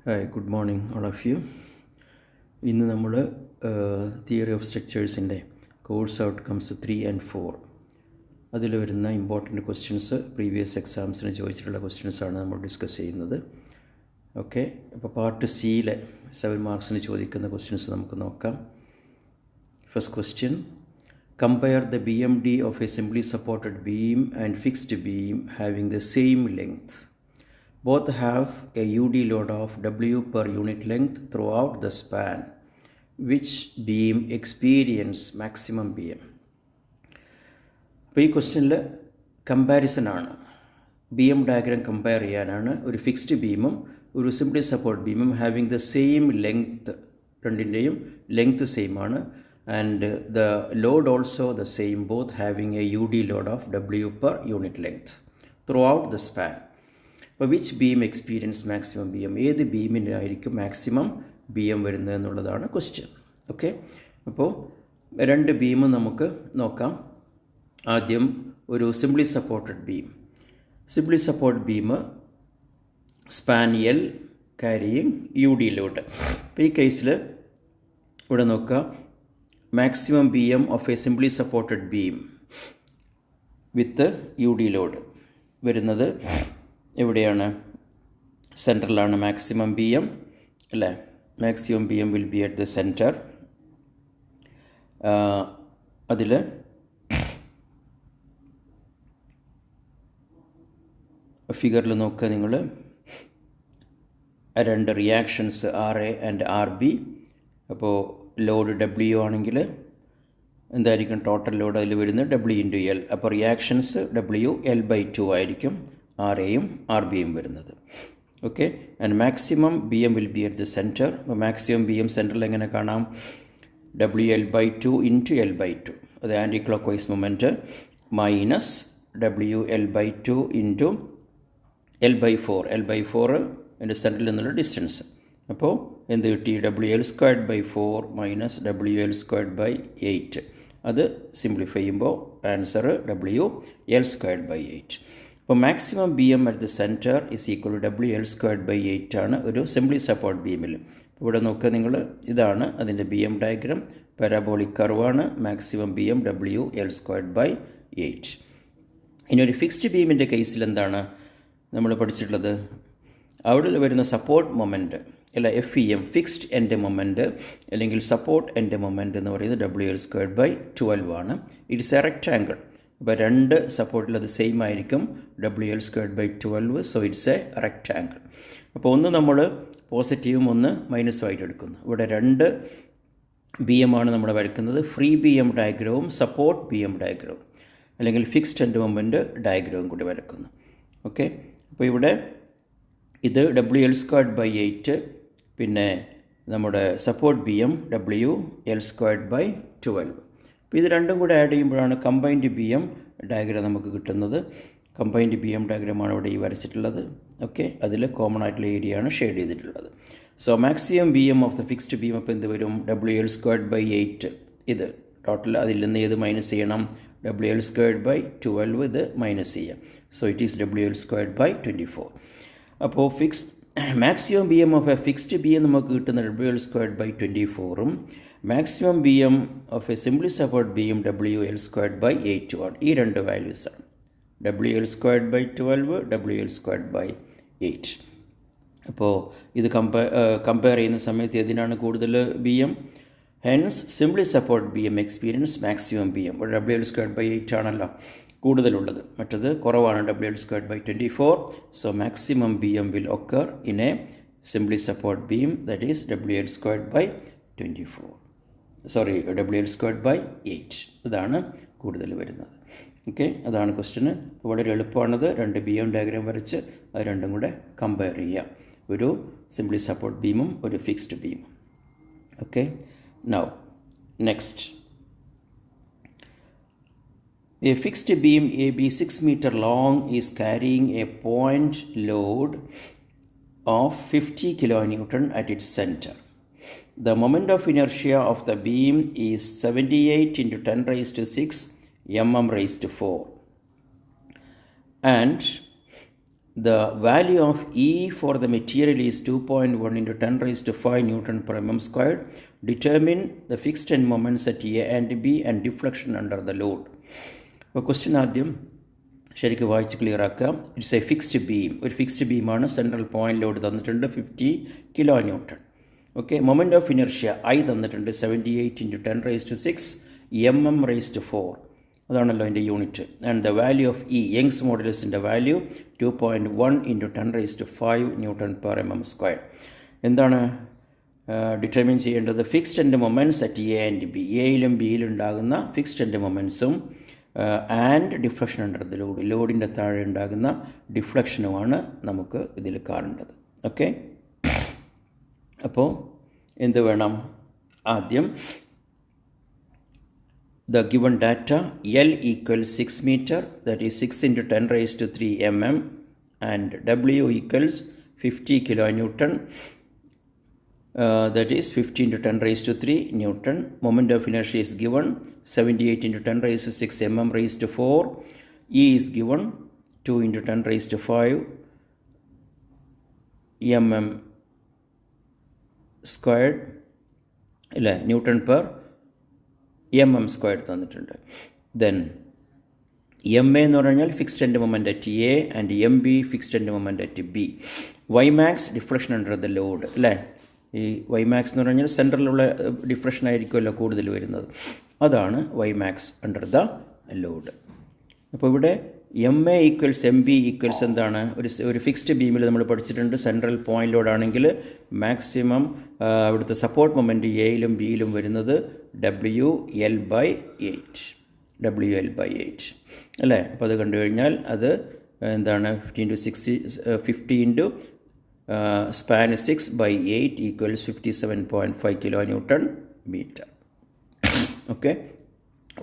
Hi, good morning all of you. ഇന്ന് നമ്മൾ theory of സ്ട്രക്ചേഴ്സിൻ്റെ കോഴ്സ് ഔട്ട്കംസ് 3 and 4 അതിൽ വരുന്ന ഇമ്പോർട്ടൻറ്റ് ക്വസ്റ്റ്യൻസ് പ്രീവിയസ് എക്സാംസിന് ചോദിച്ചിട്ടുള്ള ക്വസ്റ്റ്യൻസാണ് നമ്മൾ ഡിസ്കസ് ചെയ്യുന്നത്. ഓക്കെ, അപ്പോൾ പാർട്ട് സിയിലെ 7 മാർക്സിന് ചോദിക്കുന്ന ക്വസ്റ്റ്യൻസ് നമുക്ക് നോക്കാം. First question: compare the B M D of a simply supported beam and fixed beam having the same length. Both have a UD load of W per unit length throughout the span. Which beam experience maximum BM? അപ്പോൾ ഈ ക്വസ്റ്റ്യനിൽ comparison ആണ്, B M diagram compare ചെയ്യാനാണ്. ഒരു fixed ബീമും ഒരു simply support ബീമും having the same length, രണ്ടിൻ്റെയും ലെങ്ത് സെയിം ആണ്. And the load also the same, both having a UD load of W per unit length throughout the span. അപ്പോൾ which beam experience maximum B M, ഏത് ബീമിൻ്റെ ആയിരിക്കും maximum B M വരുന്നത് എന്നുള്ളതാണ് question. Okay, അപ്പോൾ രണ്ട് beam നമുക്ക് നോക്കാം. ആദ്യം ഒരു simply supported beam. Simply support beam span L carrying UD load. അപ്പോൾ ഈ കേസിൽ ഇവിടെ നോക്കുക, maximum B M of a simply supported beam with UD load വരുന്നത് എവിടെയാണ്? സെൻറ്ററിലാണ് മാക്സിമം ബി എം അല്ലേ. Maximum B M will be at the centre. അതിൽ ഫിഗറിൽ നോക്കുക നിങ്ങൾ, രണ്ട് റിയാക്ഷൻസ് RA ആൻഡ് RB. അപ്പോൾ ലോഡ് W ആണെങ്കിൽ എന്തായിരിക്കും ടോട്ടൽ ലോഡ് അതിൽ വരുന്നത്? W×L. അപ്പോൾ റിയാക്ഷൻസ് W L/2 ആയിരിക്കും RAയും RBയും വരുന്നത്. Okay, and maximum B M will be at the centre. അപ്പോൾ മാക്സിമം ബി എം സെൻറ്ററിൽ എങ്ങനെ കാണാം? WL/2 ഇൻറ്റു L/2, അത് anti clock wise moment, minus WL/2 into L/4. L/4 എൻ്റെ സെൻറ്ററിൽ നിന്നുള്ള ഡിസ്റ്റൻസ്. അപ്പോൾ എന്ത് കിട്ടി? WL²/4 minus WL²/8. അത് സിംപ്ലിഫൈ ചെയ്യുമ്പോൾ ആൻസർ WL²/8. അപ്പോൾ maximum B M at the centre is equal to WL²/8 ആണ് ഒരു സിംപ്ലി സപ്പോർട്ട് ബീമിൽ. ഇവിടെ നോക്കുക നിങ്ങൾ, ഇതാണ് അതിൻ്റെ ബി എം ഡയഗ്രാം. പാരാബോളിക് കർവാണ്. Maximum B M WL²/8. ഇനി ഒരു ഫിക്സ്ഡ് ബീമിൻ്റെ കേസിൽ എന്താണ് നമ്മൾ പഠിച്ചിട്ടുള്ളത്? അവിടെ വരുന്ന സപ്പോർട്ട് മൊമെൻറ്റ് അല്ല, FEM, ഫിക്സ്ഡ് എൻഡ് മൊമെൻറ്റ് അല്ലെങ്കിൽ സപ്പോർട്ട് എൻഡ് മൊമെൻറ്റ് എന്ന് പറയുന്നത് WL²/12 ആണ്. It's A rectangle. അപ്പോൾ രണ്ട് സപ്പോർട്ടിൽ അത് സെയിം ആയിരിക്കും, WL²/12. So it's A rectangle. അപ്പോൾ ഒന്ന് നമ്മൾ പോസിറ്റീവും ഒന്ന് മൈനസും ആയിട്ട് എടുക്കുന്നു. ഇവിടെ രണ്ട് ബി എം ആണ് നമ്മൾ വരയ്ക്കുന്നത്. ഫ്രീ ബി എം ഡയഗ്രവും സപ്പോർട്ട് ബി എം ഡയഗ്രവും അല്ലെങ്കിൽ ഫിക്സ്ഡ് എൻഡ് മൊമെൻറ്റ് ഡയഗ്രവും കൂടി വരയ്ക്കുന്നു. ഓക്കെ, അപ്പോൾ ഇവിടെ ഇത് WL²/8, പിന്നെ നമ്മുടെ സപ്പോർട്ട് ബി എം WL²/12. അപ്പോൾ ഇത് രണ്ടും കൂടെ ആഡ് ചെയ്യുമ്പോഴാണ് കമ്പൈൻഡ് ബി എം ഡയഗ്രാം നമുക്ക് കിട്ടുന്നത്. കമ്പൈൻഡ് ബി എം ഡയഗ്രാമാണ് ഇവിടെ ഈ വരച്ചിട്ടുള്ളത്. ഓക്കെ, അതിൽ കോമൺ ആയിട്ടുള്ള ഏരിയയാണ് ഷെയ്ഡ് ചെയ്തിട്ടുള്ളത്. So maximum B M of the fixed beam അപ്പോൾ എന്ത് വരും? WL²/8. ഇത് ടോട്ടൽ, അതിൽ നിന്ന് ഏത് മൈനസ് ചെയ്യണം? WL²/12. ഇത് മൈനസ് ചെയ്യാം. So it is WL²/24. അപ്പോൾ maximum B M of a fixed B M നമുക്ക് കിട്ടുന്ന WL²/24ഉം maximum B M of a simply support B M WL²/8 ആണ്. ഈ രണ്ട് വാല്യൂസാണ്, WL²/12, WL²/8. അപ്പോൾ ഇത് കമ്പയർ ചെയ്യുന്ന സമയത്ത് ഏതിനാണ് കൂടുതൽ B M? Hence simply support B M experience maximum B M. WL²/8 ആണല്ലോ കൂടുതലുള്ളത്, മറ്റത് കുറവാണ്, WL²/24. So maximum B M will occur in A simply support beam, that is WL²/24. WL²/8. ഇതാണ് കൂടുതൽ വരുന്നത്. ഓക്കെ, അതാണ് ക്വസ്റ്റ്യന്. വളരെ എളുപ്പമാണത്. രണ്ട് ബി എം ഡയഗ്രാം വരച്ച് അത് രണ്ടും കൂടെ കമ്പയർ ചെയ്യാം, ഒരു സിംപ്ലി സപ്പോർട്ട് ബീമും ഒരു ഫിക്സ്ഡ് ബീമും. Okay, now next. A fixed beam AB 6 meter long is carrying a point load of 50 kN at its center. The moment of inertia of the beam is 78 into 10⁻⁶ mm⁻⁴. And the value of E for the material is 2.1 into 10 raised to 5 Newton per mm squared. Determine the fixed end moments at A and B and deflection under the load. അപ്പോൾ question ആദ്യം ശരിക്കും വായിച്ച് clear ആക്കാം. It's A fixed beam. ഒരു fixed ബീമാണ്. Central point load തന്നിട്ടുണ്ട് 50 kilo newton. Okay. Moment of inertia I തന്നിട്ടുണ്ട് 78 into 10 raised to 6 mm raised to 4. അതാണല്ലോ അതിൻ്റെ unit. And the value of E Young's മോഡുലസിൻ്റെ value 2.1 into 10 raised to 5 Newton per mm square. എന്താണ് determine ചെയ്യേണ്ടത്? Fixed end moments at A and B. എയിലും ബിയിലും ഉണ്ടാകുന്ന fixed end മൊമെൻറ്റ്സും and deflection under the load, ലോഡിൻ്റെ താഴെ ഉണ്ടാകുന്ന ഡിഫ്ലക്ഷനുമാണ് നമുക്ക് ഇതിൽ കാണേണ്ടത്. ഓക്കെ. അപ്പോൾ എന്ത് വേണം? ആദ്യം the given data, L equals 6 meter, that is 6 into 10 raised to 3 mm, and W equals 50 kilonewton, that is 50 into 10 raised to 3 Newton. Moment of inertia is given 78 into 10 raised to 6 mm raised to 4. E is given 2 into 10 raised to 5 mm squared, Newton per mm squared തന്നിട്ടുണ്ട്. Then M A എന്ന് പറഞ്ഞാൽ fixed end moment at A and M B fixed end moment at B. Y max deflection under the load. അല്ലേ? ഈ Y max എന്ന് പറഞ്ഞാൽ സെൻട്രലിലുള്ള deflection ആയിരിക്കുമല്ലോ കൂടുതൽ വരുന്നത്. അതാണ് Y max under the load. അപ്പോൾ ഇവിടെ M A equals M B equals എന്താണ്? ഒരു ഫിക്സ്ഡ് ബീമിൽ നമ്മൾ പഠിച്ചിട്ടുണ്ട്. സെൻട്രൽ പോയിന്റ് ലോഡാണെങ്കിൽ മാക്സിമം അവിടുത്തെ സപ്പോർട്ട് മൊമെൻറ്റ് എയിലും ബിയിലും വരുന്നത് WL/8 അല്ലേ? അപ്പോൾ അത് കണ്ടു കഴിഞ്ഞാൽ അത് എന്താണ്? 50 into span 6/8 equals 57.5 kilonewton meter. Okay.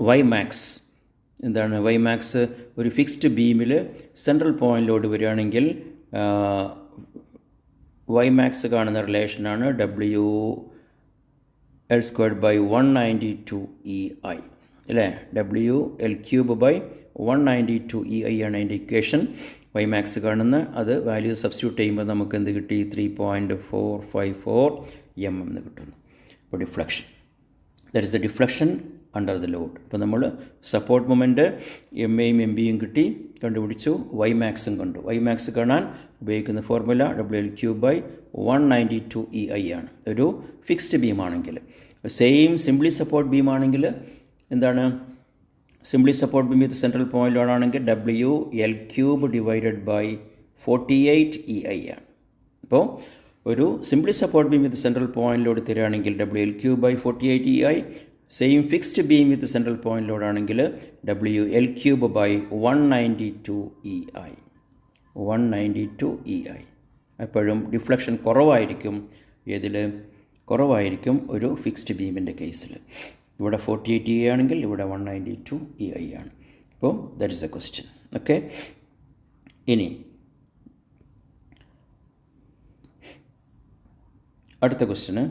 Y max എന്താണ്? വൈ മാക്സ് ഒരു ഫിക്സ്ഡ് ബീമിൽ സെൻട്രൽ പോയിന്റ് ലോഡ് വരികയാണെങ്കിൽ വൈ മാക്സ് കാണുന്ന റിലേഷനാണ് WL²/192EI അല്ലേ? WL³/192EI ആണ് അതിൻ്റെ ഇക്വേഷൻ. വൈ മാക്സ് കാണുന്ന അത് വാല്യൂ സബ്സ്റ്റിറ്റ്യൂട്ട് ചെയ്യുമ്പോൾ നമുക്ക് എന്ത് കിട്ടി? 3.454 mm എന്ന് കിട്ടുന്നു. അപ്പോൾ deflection, that is the deflection under the load. ഇപ്പോൾ നമ്മൾ സപ്പോർട്ട് മൊമെൻറ്റ് എം എയും എം ബിയും കിട്ടി, കണ്ടുപിടിച്ചു. വൈ മാക്സും കണ്ടു. വൈ മാക്സ് കാണാൻ ഉപയോഗിക്കുന്ന ഫോർമുല WL³/192EI ആണ്. ഒരു ഫിക്സ്ഡ് ബീമാണെങ്കിൽ. സെയിം സിംപ്ലി സപ്പോർട്ട് ബീമാണെങ്കിൽ എന്താണ്? Simply support beam with central point ലോഡാണെങ്കിൽ WL³/48EI ആണ്. അപ്പോൾ ഒരു simply support beam with central point load തരികയാണെങ്കിൽ WL³/48EI. Same fixed beam with central point ലോഡാണെങ്കിൽ WL³/192EI. 192EI. എപ്പോഴും ഡിഫ്ലക്ഷൻ കുറവായിരിക്കും. ഏതിൽ കുറവായിരിക്കും? ഒരു ഫിക്സ്ഡ് ബീമിൻ്റെ കേസിൽ. ഇവിടെ 48EI ആണെങ്കിൽ ഇവിടെ 192EI ആണ്. അപ്പോൾ that is A question. Okay. ഇനി അടുത്ത question,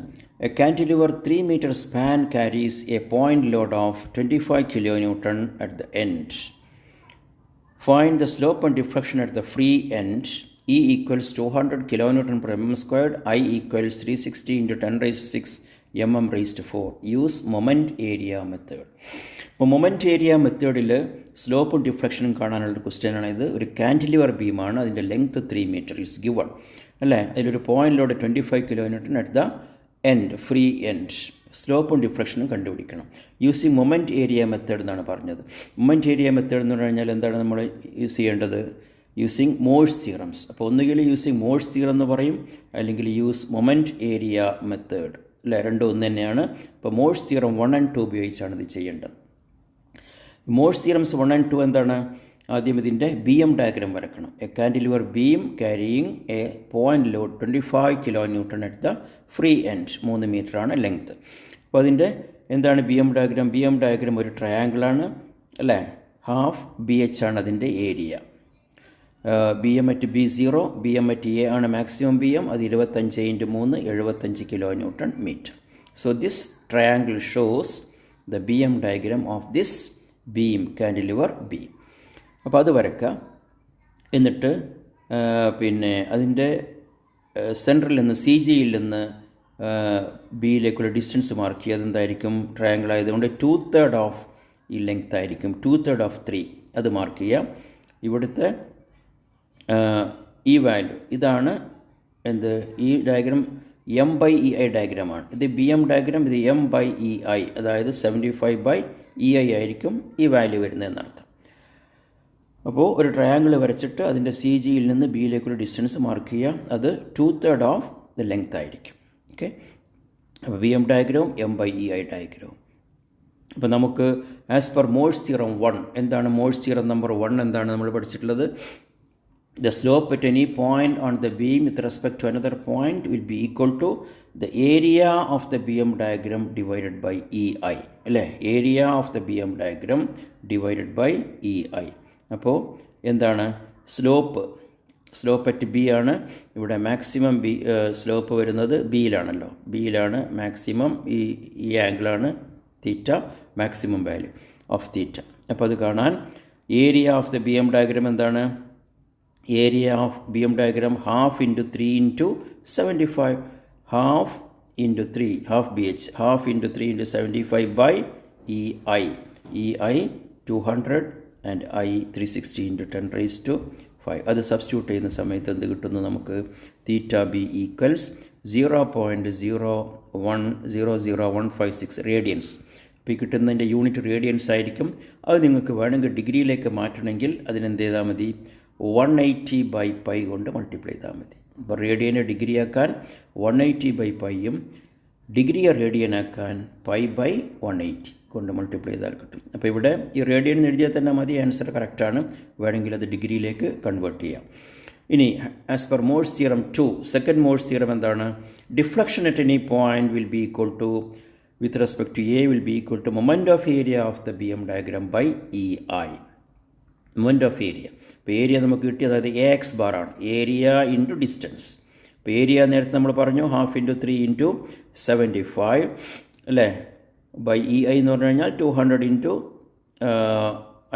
A കാൻറ്റിലിവർ 3 meter span carries a point load of 25 kilonewton at the end. Find the slope and deflection at the free end. E equals 200 kilonewton per mm squared. I equals 360 into 10 raised to 6 mm raised to 4. Use moment area method. ഇപ്പോൾ moment area മെത്തേഡിൽ സ്ലോപ്പും ഡിഫ്ലക്ഷനും കാണാനുള്ള ക്വസ്റ്റ്യനാണ് ഇത്. ഒരു കാൻറ്റിലിവർ ബീമാണ്. അതിൻ്റെ length 3 meter is given അല്ലേ? അതിലൊരു പോയിന്റിലോട് 25 kilonewton at the end, free end. സ്ലോപ്പും ഡിഫ്ലക്ഷനും കണ്ടുപിടിക്കണം യൂസിങ് മൊമെൻറ്റ് ഏരിയ മെത്തേഡ് എന്നാണ് പറഞ്ഞത്. മൊമെൻറ്റ് ഏരിയ മെത്തേഡ് എന്ന് പറഞ്ഞു കഴിഞ്ഞാൽ എന്താണ് നമ്മൾ യൂസ് ചെയ്യേണ്ടത്? Using Morse theorems. അപ്പോൾ ഒന്നുകിൽ യൂസിങ് മോഴ്സ് തിയറം എന്ന് പറയും, അല്ലെങ്കിൽ യൂസ് മൊമെൻറ്റ് ഏരിയ മെത്തേഡ് അല്ലേ? രണ്ടും ഒന്ന് തന്നെയാണ്. അപ്പോൾ മോഴ്സ് തിയറം 1 and 2 ഉപയോഗിച്ചാണ് ഇത് ചെയ്യേണ്ടത്. മോഴ്സ് തിയറംസ് 1 and 2 എന്താണ്? ആദ്യം ഇതിൻ്റെ BM ഡയഗ്രാം വരക്കണം. A cantilever beam carrying a point load 25 kilonewton at the free end. 3 meter ആണ് ലെങ്ത്. അപ്പോൾ അതിൻ്റെ എന്താണ് BM ഡയഗ്രാം? BM ഡയഗ്രാം ഒരു ട്രയാങ്കിളാണ് അല്ലേ? ഹാഫ് BH ആണ് അതിൻ്റെ area. BM at B0, BM at A ആണ് മാക്സിമം BM. അത് 25 × 3 75 kilonewton meter. So this triangle shows the BM diagram of this beam, cantilever beam. അപ്പോൾ അത് വരയ്ക്കുക. എന്നിട്ട് പിന്നെ അതിൻ്റെ സെൻറ്ററിൽ നിന്ന് സി ജിയിൽ നിന്ന് ബിയിലേക്കുള്ള ഡിസ്റ്റൻസ് മാർക്ക് ചെയ്യുക. അതെന്തായിരിക്കും? ട്രയാങ്കിൾ ആയതുകൊണ്ട് 2/3 ഓഫ് ഈ ലെങ്ത് ആയിരിക്കും. 2/3 ഓഫ് 3 അത് മാർക്ക് ചെയ്യാം. ഇവിടുത്തെ ഈ വാല്യൂ ഇതാണ് എന്ത്? ഈ ഡയഗ്രാം M/EI ഡയഗ്രാമാണ്. ഇത് BM ഡയഗ്രാം, ഇത് M/EI, അതായത് 75/EI ആയിരിക്കും ഈ വാല്യൂ വരുന്നതെന്നർത്ഥം. അപ്പോൾ ഒരു ട്രയാങ്കിൾ വരച്ചിട്ട് അതിൻ്റെ സി ജിയിൽ നിന്ന് ബിയിലേക്കുള്ള ഡിസ്റ്റൻസ് മാർക്ക് ചെയ്യുക. അത് 2/3 ഓഫ് ദ ലെങ്ത് ആയിരിക്കും. ഓക്കെ, അപ്പോൾ BM ഡയഗ്രാം, M/EI ഡയഗ്രാം. അപ്പോൾ നമുക്ക് ആസ് പെർ മോഴ്സ് തിയറം 1 എന്താണ്? മോഴ്സ് തിയറം നമ്പർ 1 എന്താണ് നമ്മൾ പഠിച്ചിട്ടുള്ളത്? The slope at any point on the beam with respect to another point will be equal to the area of the BM diagram divided by EI. അല്ലേ? Area of the BM diagram divided by EI. അപ്പോൾ എന്താണ്? Slope at B ആണ്. ഇവിടെ maximum slope വരുന്നത് ബിയിലാണല്ലോ. ബിയിലാണ് maximum. ഈ ആംഗിളാണ് തീറ്റ, maximum value of തീറ്റ. അപ്പോൾ അത് കാണാൻ area of the BM diagram എന്താണ്? Area of BM diagram half into 3 into 75, half into 3, half BH, half into 3 into 75 by EI. EI 200 and I 360 into 10 raised to 5. അത് substitute ചെയ്യുന്ന സമയത്ത് എന്ത് കിട്ടുന്നു നമുക്ക്? തീറ്റ ബി ഈക്വൽസ് 0.0010056 റേഡിയൻസ്. അപ്പോൾ ഈ കിട്ടുന്നതിൻ്റെ unit radians ആയിരിക്കും. അത് നിങ്ങൾക്ക് വേണമെങ്കിൽ ഡിഗ്രിയിലേക്ക് മാറ്റണമെങ്കിൽ അതിനെന്ത് ചെയ്താൽ മതി? 180/π കൊണ്ട് മൾട്ടിപ്ലൈ ചെയ്താൽ മതി. അപ്പോൾ റേഡിയനെ ഡിഗ്രിയാക്കാൻ 180/πയും ഡിഗ്രിയെ റേഡിയനാക്കാൻ π/180 കൊണ്ട് മൾട്ടിപ്ലൈ ചെയ്താൽ കിട്ടും. അപ്പോൾ ഇവിടെ ഈ റേഡിയൻ എഴുതിയാൽ തന്നെ മതി, ആൻസർ കറക്റ്റാണ്. വേണമെങ്കിൽ അത് ഡിഗ്രിയിലേക്ക് കൺവേർട്ട് ചെയ്യാം. ഇനി as per Mohr's theorem 2, second Mohr's theorem എന്താണ്? Deflection at any point will be equal to, with respect to A will be equal to moment of area of the BM diagram by EI. Moment of area. ഇപ്പോൾ area നമുക്ക് കിട്ടി, അതായത് AX ബാറാണ്. Area into distance. ഇപ്പോൾ area നേരത്തെ നമ്മൾ പറഞ്ഞു 1/2 into 3 into 75 അല്ലേ? ബൈ EI എന്ന് പറഞ്ഞു കഴിഞ്ഞാൽ 200 into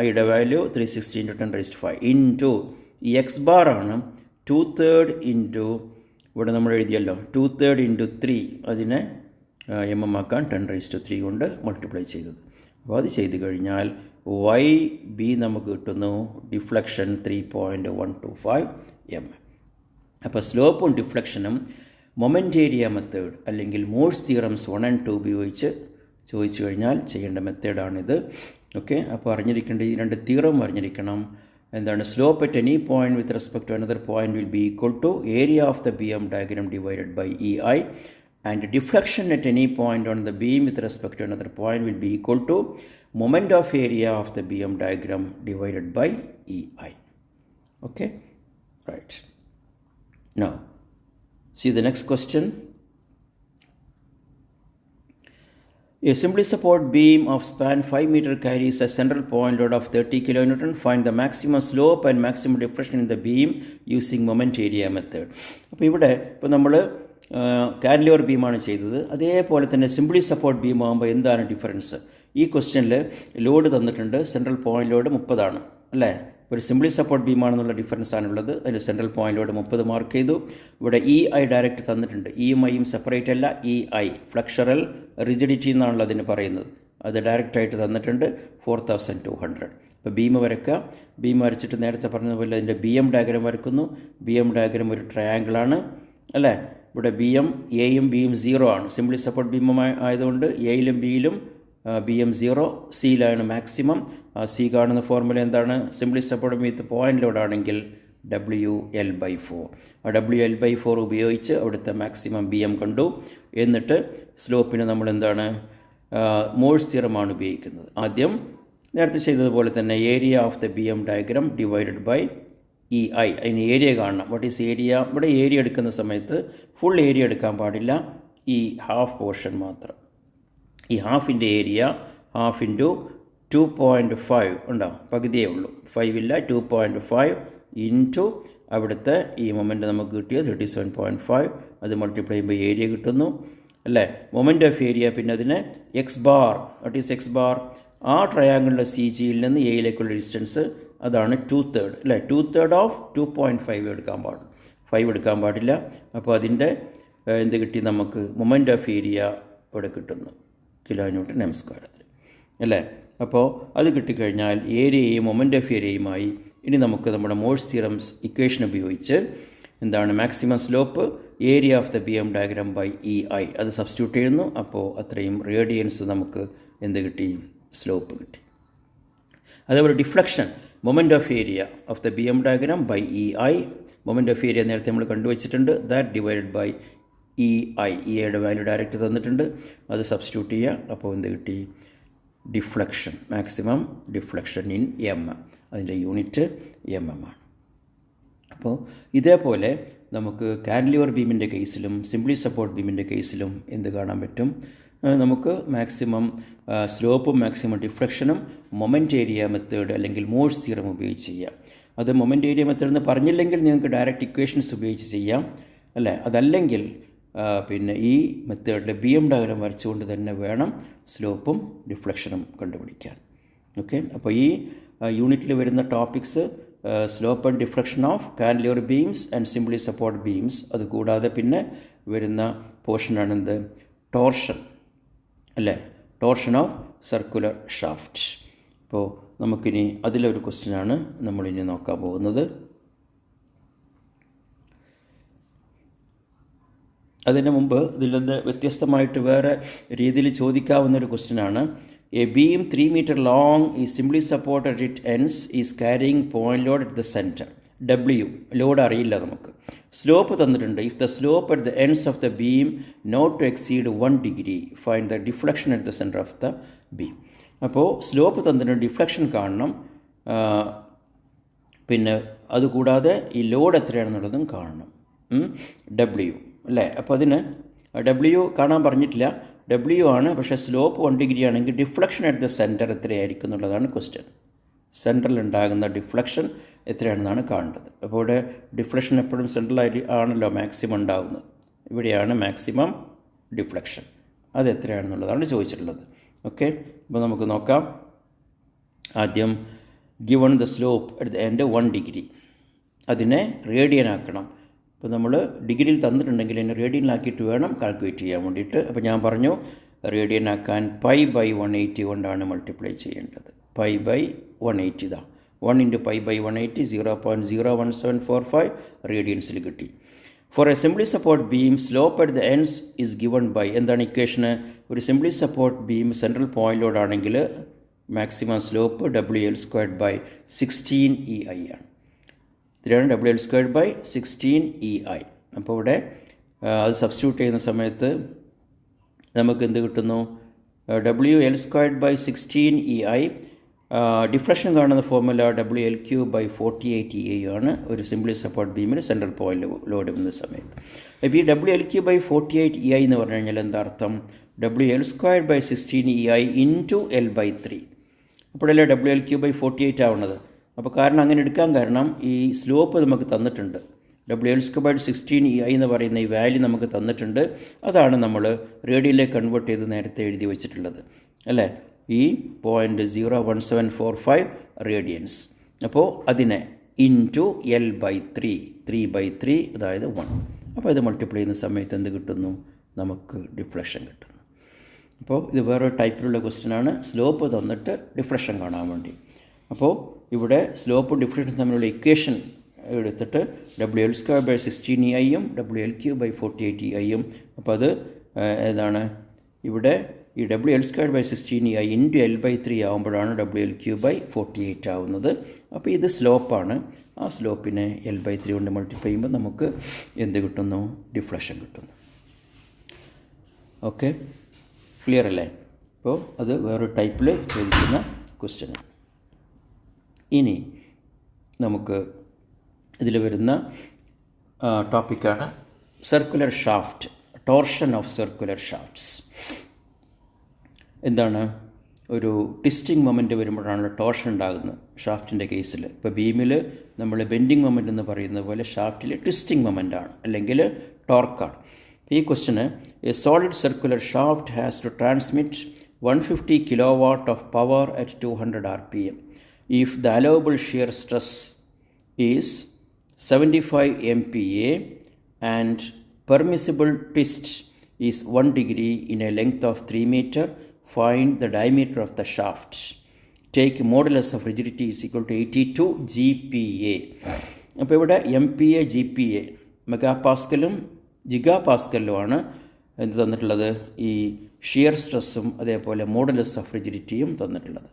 ഐയുടെ value 360 into 10 raised to 5 into ഈ X ബാറാണ് 2/3 ഇൻറ്റു, ഇവിടെ നമ്മൾ എഴുതിയല്ലോ 2/3 into 3, അതിനെ ആക്കാൻ 10 raised to 3 കൊണ്ട് മൾട്ടിപ്ലൈ ചെയ്തത്. അപ്പോൾ അത് ചെയ്ത് കഴിഞ്ഞാൽ YB നമുക്ക് കിട്ടുന്നു ഡിഫ്ലക്ഷൻ 3.125 mm. അപ്പോൾ സ്ലോപ്പും ഡിഫ്ലക്ഷനും മൊമെൻ്റ് ഏരിയ മെത്തേഡ് അല്ലെങ്കിൽ മോഴ്സ് തിയറംസ് 1 and 2 ഉപയോഗിച്ച് ചോദിച്ചു കഴിഞ്ഞാൽ ചെയ്യേണ്ട മെത്തേഡാണിത്. ഓക്കെ, അപ്പോൾ അറിഞ്ഞിരിക്കേണ്ട ഈ രണ്ട് തിയറം അറിഞ്ഞിരിക്കണം. എന്താണ്? Slope at any point with respect to another point will be equal to area of the BM diagram divided by EI, and deflection at any point on the beam with respect to another point will be equal to moment of area of the BM diagram divided by EI. Okay, right. Now see the next question. A simply support beam of span 5 meter carries a central point load of 30 kN. Find the maximum slope and maximum depression in the beam using moment area method. അപ്പോൾ ഇവിടെ ഇപ്പോൾ നമ്മൾ cantilever ബീമാണ് ചെയ്തത്. അതേപോലെ തന്നെ simply support beam ആകുമ്പോൾ എന്താണ് difference? ഈ ക്വസ്റ്റ്യനിൽ ലോഡ് തന്നിട്ടുണ്ട്, സെൻട്രൽ പോയിൻ്റ് ലോഡ് 30 അല്ലേ? ഒരു സിംപ്ലി സപ്പോർട്ട് ബീമാണെന്നുള്ള ഡിഫറൻസ് ആണുള്ളത്. അതിൽ സെൻട്രൽ പോയിൻ്റ് ലോഡ് 30 മാർക്ക് ചെയ്തു. ഇവിടെ EI ഡയറക്റ്റ് തന്നിട്ടുണ്ട്. ഇയും ഐയും സെപ്പറേറ്റ് അല്ല. EI ഫ്ലക്ഷറൽ റിജിഡിറ്റി എന്നാണല്ലോ അതിന് പറയുന്നത്. അത് ഡയറക്റ്റായിട്ട് തന്നിട്ടുണ്ട് 4200. ഇപ്പോൾ ബീം വരയ്ക്കുക. ബീം വരച്ചിട്ട് നേരത്തെ പറഞ്ഞതുപോലെ അതിൻ്റെ BM ഡയഗ്രാം വരയ്ക്കുന്നു. BM ഡയഗ്രാം ഒരു ട്രയാങ്കിളാണ് അല്ലേ? ഇവിടെ BM എയും ബിയും 0 ആണ്. സിംപ്ലി സപ്പോർട്ട് ബീം ആയതുകൊണ്ട് എയിലും ബിയിലും BM 0, സിയിലാണ് മാക്സിമം. സി കാണുന്ന ഫോർമുല എന്താണ്? സിംപ്ലി സപ്പോർട്ട് വിത്ത് പോയിൻ്റ് ലോഡാണെങ്കിൽ WL/4. ആ WL/4 ഉപയോഗിച്ച് അവിടുത്തെ മാക്സിമം BM കണ്ടു. എന്നിട്ട് സ്ലോപ്പിന് നമ്മൾ എന്താണ്? മോഴ്സ് തിയറമാണ് ഉപയോഗിക്കുന്നത്. ആദ്യം നേരത്തെ ചെയ്തതുപോലെ തന്നെ area of the BM diagram divided by EI. അതിന് ഏരിയ കാണണം. What is area? ഇവിടെ ഏരിയ എടുക്കുന്ന സമയത്ത് ഫുൾ ഏരിയ എടുക്കാൻ പാടില്ല, ഈ ഹാഫ് പോർഷൻ മാത്രം. ഈ ഹാഫിൻ്റെ ഏരിയ 1/2 into 2.5 ഉണ്ടാവും, പകുതിയേ ഉള്ളൂ, 5 ഇല്ല. 2.5 ഇൻറ്റു അവിടുത്തെ ഈ മൊമെൻ്റ് നമുക്ക് കിട്ടിയത് 37.5. അത് മൾട്ടിപ്ലൈ ചെയ്യുമ്പോൾ ഏരിയ കിട്ടുന്നു അല്ലേ? Moment of area. പിന്നെ അതിന് X bar. What is X bar? ആ ട്രയാങ്കിളിൻ്റെ CGയിൽ നിന്ന് എയിലേക്കുള്ള ഡിസ്റ്റൻസ് അതാണ് 2/3 അല്ലേ. 2/3 ഓഫ് 2.5 എടുക്കാൻ പാടും, 5 എടുക്കാൻ പാടില്ല. അപ്പോൾ അതിൻ്റെ എന്ത് കിട്ടി നമുക്ക്? മൊമെൻ്റ് ഓഫ് ഏരിയ ഇവിടെ കിട്ടുന്നു kN/m², അല്ലേ. അപ്പോൾ അത് കിട്ടിക്കഴിഞ്ഞാൽ ഏരിയയും മൊമെൻ്റ് ഓഫ് ഏരിയയുമായി ഇനി നമുക്ക് നമ്മുടെ മോഴ്സ് തിയറംസ് ഇക്വേഷൻ ഉപയോഗിച്ച് എന്താണ് maximum slope area of the BM diagram by EI അത് സബ്സ്റ്റിറ്റ്യൂട്ട് ചെയ്യുന്നു. അപ്പോൾ അത്രയും റേഡിയൻസ് നമുക്ക് എന്ത് കിട്ടി? സ്ലോപ്പ് കിട്ടി. അതേപോലെ deflection moment of area of the BM diagram by EI. Moment of area നേരത്തെ നമ്മൾ കണ്ടുവച്ചിട്ടുണ്ട്. That divided by EI. EIയുടെ വാല്യൂ ഡയറക്റ്റ് തന്നിട്ടുണ്ട്, അത് സബ്സ്റ്റിറ്റ്യൂട്ട് ചെയ്യുക. അപ്പോൾ എന്ത് കിട്ടി? Deflection, maximum deflection in M. അതിൻ്റെ യൂണിറ്റ് mm ആണ്. അപ്പോൾ ഇതേപോലെ നമുക്ക് കാൻഡിലിവർ ബീമിൻ്റെ കേസിലും സിംപ്ലി സപ്പോർട്ട് ബീമിൻ്റെ കേസിലും എന്ത് കാണാൻ പറ്റും? നമുക്ക് മാക്സിമം സ്ലോപ്പും മാക്സിമം ഡിഫ്ലക്ഷനും മൊമെൻ്റ് ഏരിയ മെത്തേഡ് അല്ലെങ്കിൽ മോഴ്സ് തിയറം ഉപയോഗിച്ച് ചെയ്യാം. അത് മൊമെൻ്റ് ഏരിയ മെത്തേഡ് എന്ന് പറഞ്ഞില്ലെങ്കിൽ നിങ്ങൾക്ക് ഡയറക്റ്റ് ഇക്വേഷൻസ് ഉപയോഗിച്ച് ചെയ്യാം, അല്ലേ. അതല്ലെങ്കിൽ പിന്നെ ഈ മെത്തേഡിൽ BM ഡയഗ്രാം വരച്ചുകൊണ്ട് തന്നെ വേണം സ്ലോപ്പും ഡിഫ്ലക്ഷനും കണ്ടുപിടിക്കാൻ. ഓക്കെ. അപ്പോൾ ഈ യൂണിറ്റിൽ വരുന്ന topics slope and deflection of cantilever beams and simply support beams. അതുകൂടാതെ പിന്നെ വരുന്ന പോർഷനാണ് എന്ത്? ടോർഷൻ, അല്ലേ. Torsion of circular shaft. അപ്പോൾ നമുക്കിനി അതിലൊരു ക്വസ്റ്റ്യനാണ് നമ്മളിനി നോക്കാൻ പോകുന്നത്. അതിന് മുമ്പ് ഇതിൽ നിന്ന് വ്യത്യസ്തമായിട്ട് വേറെ രീതിയിൽ ചോദിക്കാവുന്നൊരു ക്വസ്റ്റ്യനാണ്. A beam 3 meter long is simply supported at its ends is carrying point load at the center. W load അറിയില്ല നമുക്ക്. സ്ലോപ്പ് തന്നിട്ടുണ്ട്. If the slope at the ends of the beam not to exceed 1 degree find the deflection at the centre of the beam. അപ്പോൾ slope തന്നിട്ടുണ്ട്, deflection കാണണം, പിന്നെ അതുകൂടാതെ ഈ load എത്രയാണെന്നുള്ളതും കാണണം. W, അല്ലേ. അപ്പോൾ അതിന് W കാണാൻ പറഞ്ഞിട്ടില്ല, W ആണ്. പക്ഷേ സ്ലോപ്പ് 1 degree ആണെങ്കിൽ ഡിഫ്ലക്ഷൻ അറ്റ് ദ സെൻറ്റർ എത്രയായിരിക്കും എന്നുള്ളതാണ് ക്വസ്റ്റ്യൻ. സെൻറ്ററിൽ ഉണ്ടാകുന്ന ഡിഫ്ലക്ഷൻ എത്രയാണെന്നാണ് കാണേണ്ടത്. അപ്പോൾ ഇവിടെ ഡിഫ്ലക്ഷൻ എപ്പോഴും സെൻട്രലായിട്ട് ആണല്ലോ മാക്സിമം ഉണ്ടാകുന്നത്. ഇവിടെയാണ് മാക്സിമം ഡിഫ്ലക്ഷൻ, അത് എത്രയാണെന്നുള്ളതാണ് ചോദിച്ചിട്ടുള്ളത്. ഓക്കെ. അപ്പോൾ നമുക്ക് നോക്കാം. ആദ്യം given the slope at the end 1 degree, അതിനെ റേഡിയൻ ആക്കണം. അപ്പോൾ നമ്മൾ ഡിഗ്രിയിൽ തന്നിട്ടുണ്ടെങ്കിൽ അതിനെ റേഡിയനിലാക്കിയിട്ട് വേണം കാൽക്കുലേറ്റ് ചെയ്യാൻ വേണ്ടിയിട്ട്. അപ്പോൾ ഞാൻ പറഞ്ഞു റേഡിയൻ ആക്കാൻ π/180 കൊണ്ടാണ് മൾട്ടിപ്ലൈ ചെയ്യേണ്ടത്. π/180 ഇതാ 1 × π/180 0.01745 റേഡിയൻസിൽ കിട്ടി. For a simply support beam slope at the ends is given by, എന്താണ് ഇക്വേഷന്? ഒരു simply support beam central point load ആണെങ്കിൽ മാക്സിമം സ്ലോപ്പ് WL²/16 EI ആണ്. ഇതിലാണ് WL²/16 EI. അപ്പോൾ ഇവിടെ അത് സബ്സ്റ്റിറ്റ്യൂട്ട് ചെയ്യുന്ന സമയത്ത് നമുക്ക് എന്ത് കിട്ടുന്നു? WL²/16 EI. ഡിഫ്ലക്ഷൻ കാണുന്ന ഫോർമുല WL3/48 EI ആണ് ഒരു സിംപ്ലി സപ്പോർട്ട് ബീമിന് സെൻട്രൽ പോയിന്റ് ലോഡ് വരുന്ന സമയത്ത്. അപ്പോൾ ഈ WL3/48 EI എന്ന് പറഞ്ഞു കഴിഞ്ഞാൽ എന്താ അർത്ഥം? WL²/16 EI × L/3. അപ്പോഴല്ലേ WL3/48 ആവുന്നത്. അപ്പോൾ കാരണം അങ്ങനെ എടുക്കാൻ കാരണം ഈ സ്ലോപ്പ് നമുക്ക് തന്നിട്ടുണ്ട്. WL²/16 EI എന്ന് പറയുന്ന ഈ വാല്യൂ നമുക്ക് തന്നിട്ടുണ്ട്. അതാണ് നമ്മൾ റേഡിയനിലേക്ക് കൺവേർട്ട് ചെയ്ത് നേരത്തെ എഴുതി വെച്ചിട്ടുള്ളത്, അല്ലേ. ഈ 0.01745 റേഡിയൻസ്. അപ്പോൾ അതിനെ ഇൻറ്റു L/3, 3/3, അതായത് 1. അപ്പോൾ ഇത് മൾട്ടിപ്ലൈ ചെയ്യുന്ന സമയത്ത് എന്ത് കിട്ടുന്നു? നമുക്ക് ഡിഫ്ലക്ഷൻ കിട്ടുന്നു. അപ്പോൾ ഇത് വേറൊരു ടൈപ്പിലുള്ള ക്വസ്റ്റ്യനാണ്. സ്ലോപ്പ് തന്നിട്ട് ഡിഫ്ലക്ഷൻ കാണാൻ വേണ്ടി. അപ്പോൾ ഇവിടെ സ്ലോപ്പും ഡിഫ്ലക്ഷനും തമ്മിലുള്ള ഇക്വേഷൻ എടുത്തിട്ട് WL²/16 EI യും WL3/48 EI യും. അപ്പോൾ അത് ഏതാണ്? ഇവിടെ ഈ WL²/16 EI × L/3 ആകുമ്പോഴാണ് WL3/48 ആവുന്നത്. അപ്പോൾ ഇത് സ്ലോപ്പാണ്. ആ സ്ലോപ്പിനെ L/3 കൊണ്ട് മൾട്ടിപ്ലൈ ചെയ്യുമ്പോൾ നമുക്ക് എന്ത് കിട്ടുന്നു? ഡിഫ്ലക്ഷൻ കിട്ടുന്നു. ഓക്കെ, ക്ലിയർ അല്ലേ? അപ്പോൾ അത് വേറൊരു ടൈപ്പിൽ ചോദിക്കുന്ന ക്വസ്റ്റ്യനാണ്. ഇനി നമുക്ക് ഇതിൽ വരുന്ന ടോപ്പിക്കാണ് circular shaft, torsion of circular shafts. എന്താണ്? ഒരു ട്വിസ്റ്റിംഗ് മൊമെൻറ്റ് വരുമ്പോഴാണ് ടോർഷൻ ഉണ്ടാകുന്നത് ഷാഫ്റ്റിൻ്റെ കേസിൽ. ഇപ്പോൾ ബീമിൽ നമ്മൾ ബെൻഡിങ് മൊമെൻ്റ് എന്ന് പറയുന്ന പോലെ ഷാഫ്റ്റിൽ ട്വിസ്റ്റിംഗ് മൊമെൻ്റാണ്, അല്ലെങ്കിൽ ടോർക്കാണ്. ഈ ക്വസ്റ്റ്യന് a solid circular shaft has to transmit 150 kW of power at 200 RPM. if the allowable shear stress is 75 MPa and permissible twist is 1 degree in a length of 3 meter, find the diameter of the shaft. Take modulus of rigidity is equal to 82 GPa. അപ്പോൾ ഇവിടെ MPa GPa mega പാസ്കലും giga പാസ്കലിലുമാണ് എന്ത് തന്നിട്ടുള്ളത്, ഈ shear സ്ട്രെസ്സും അതേപോലെ modulus of റിജിഡിറ്റിയും തന്നിട്ടുള്ളത്.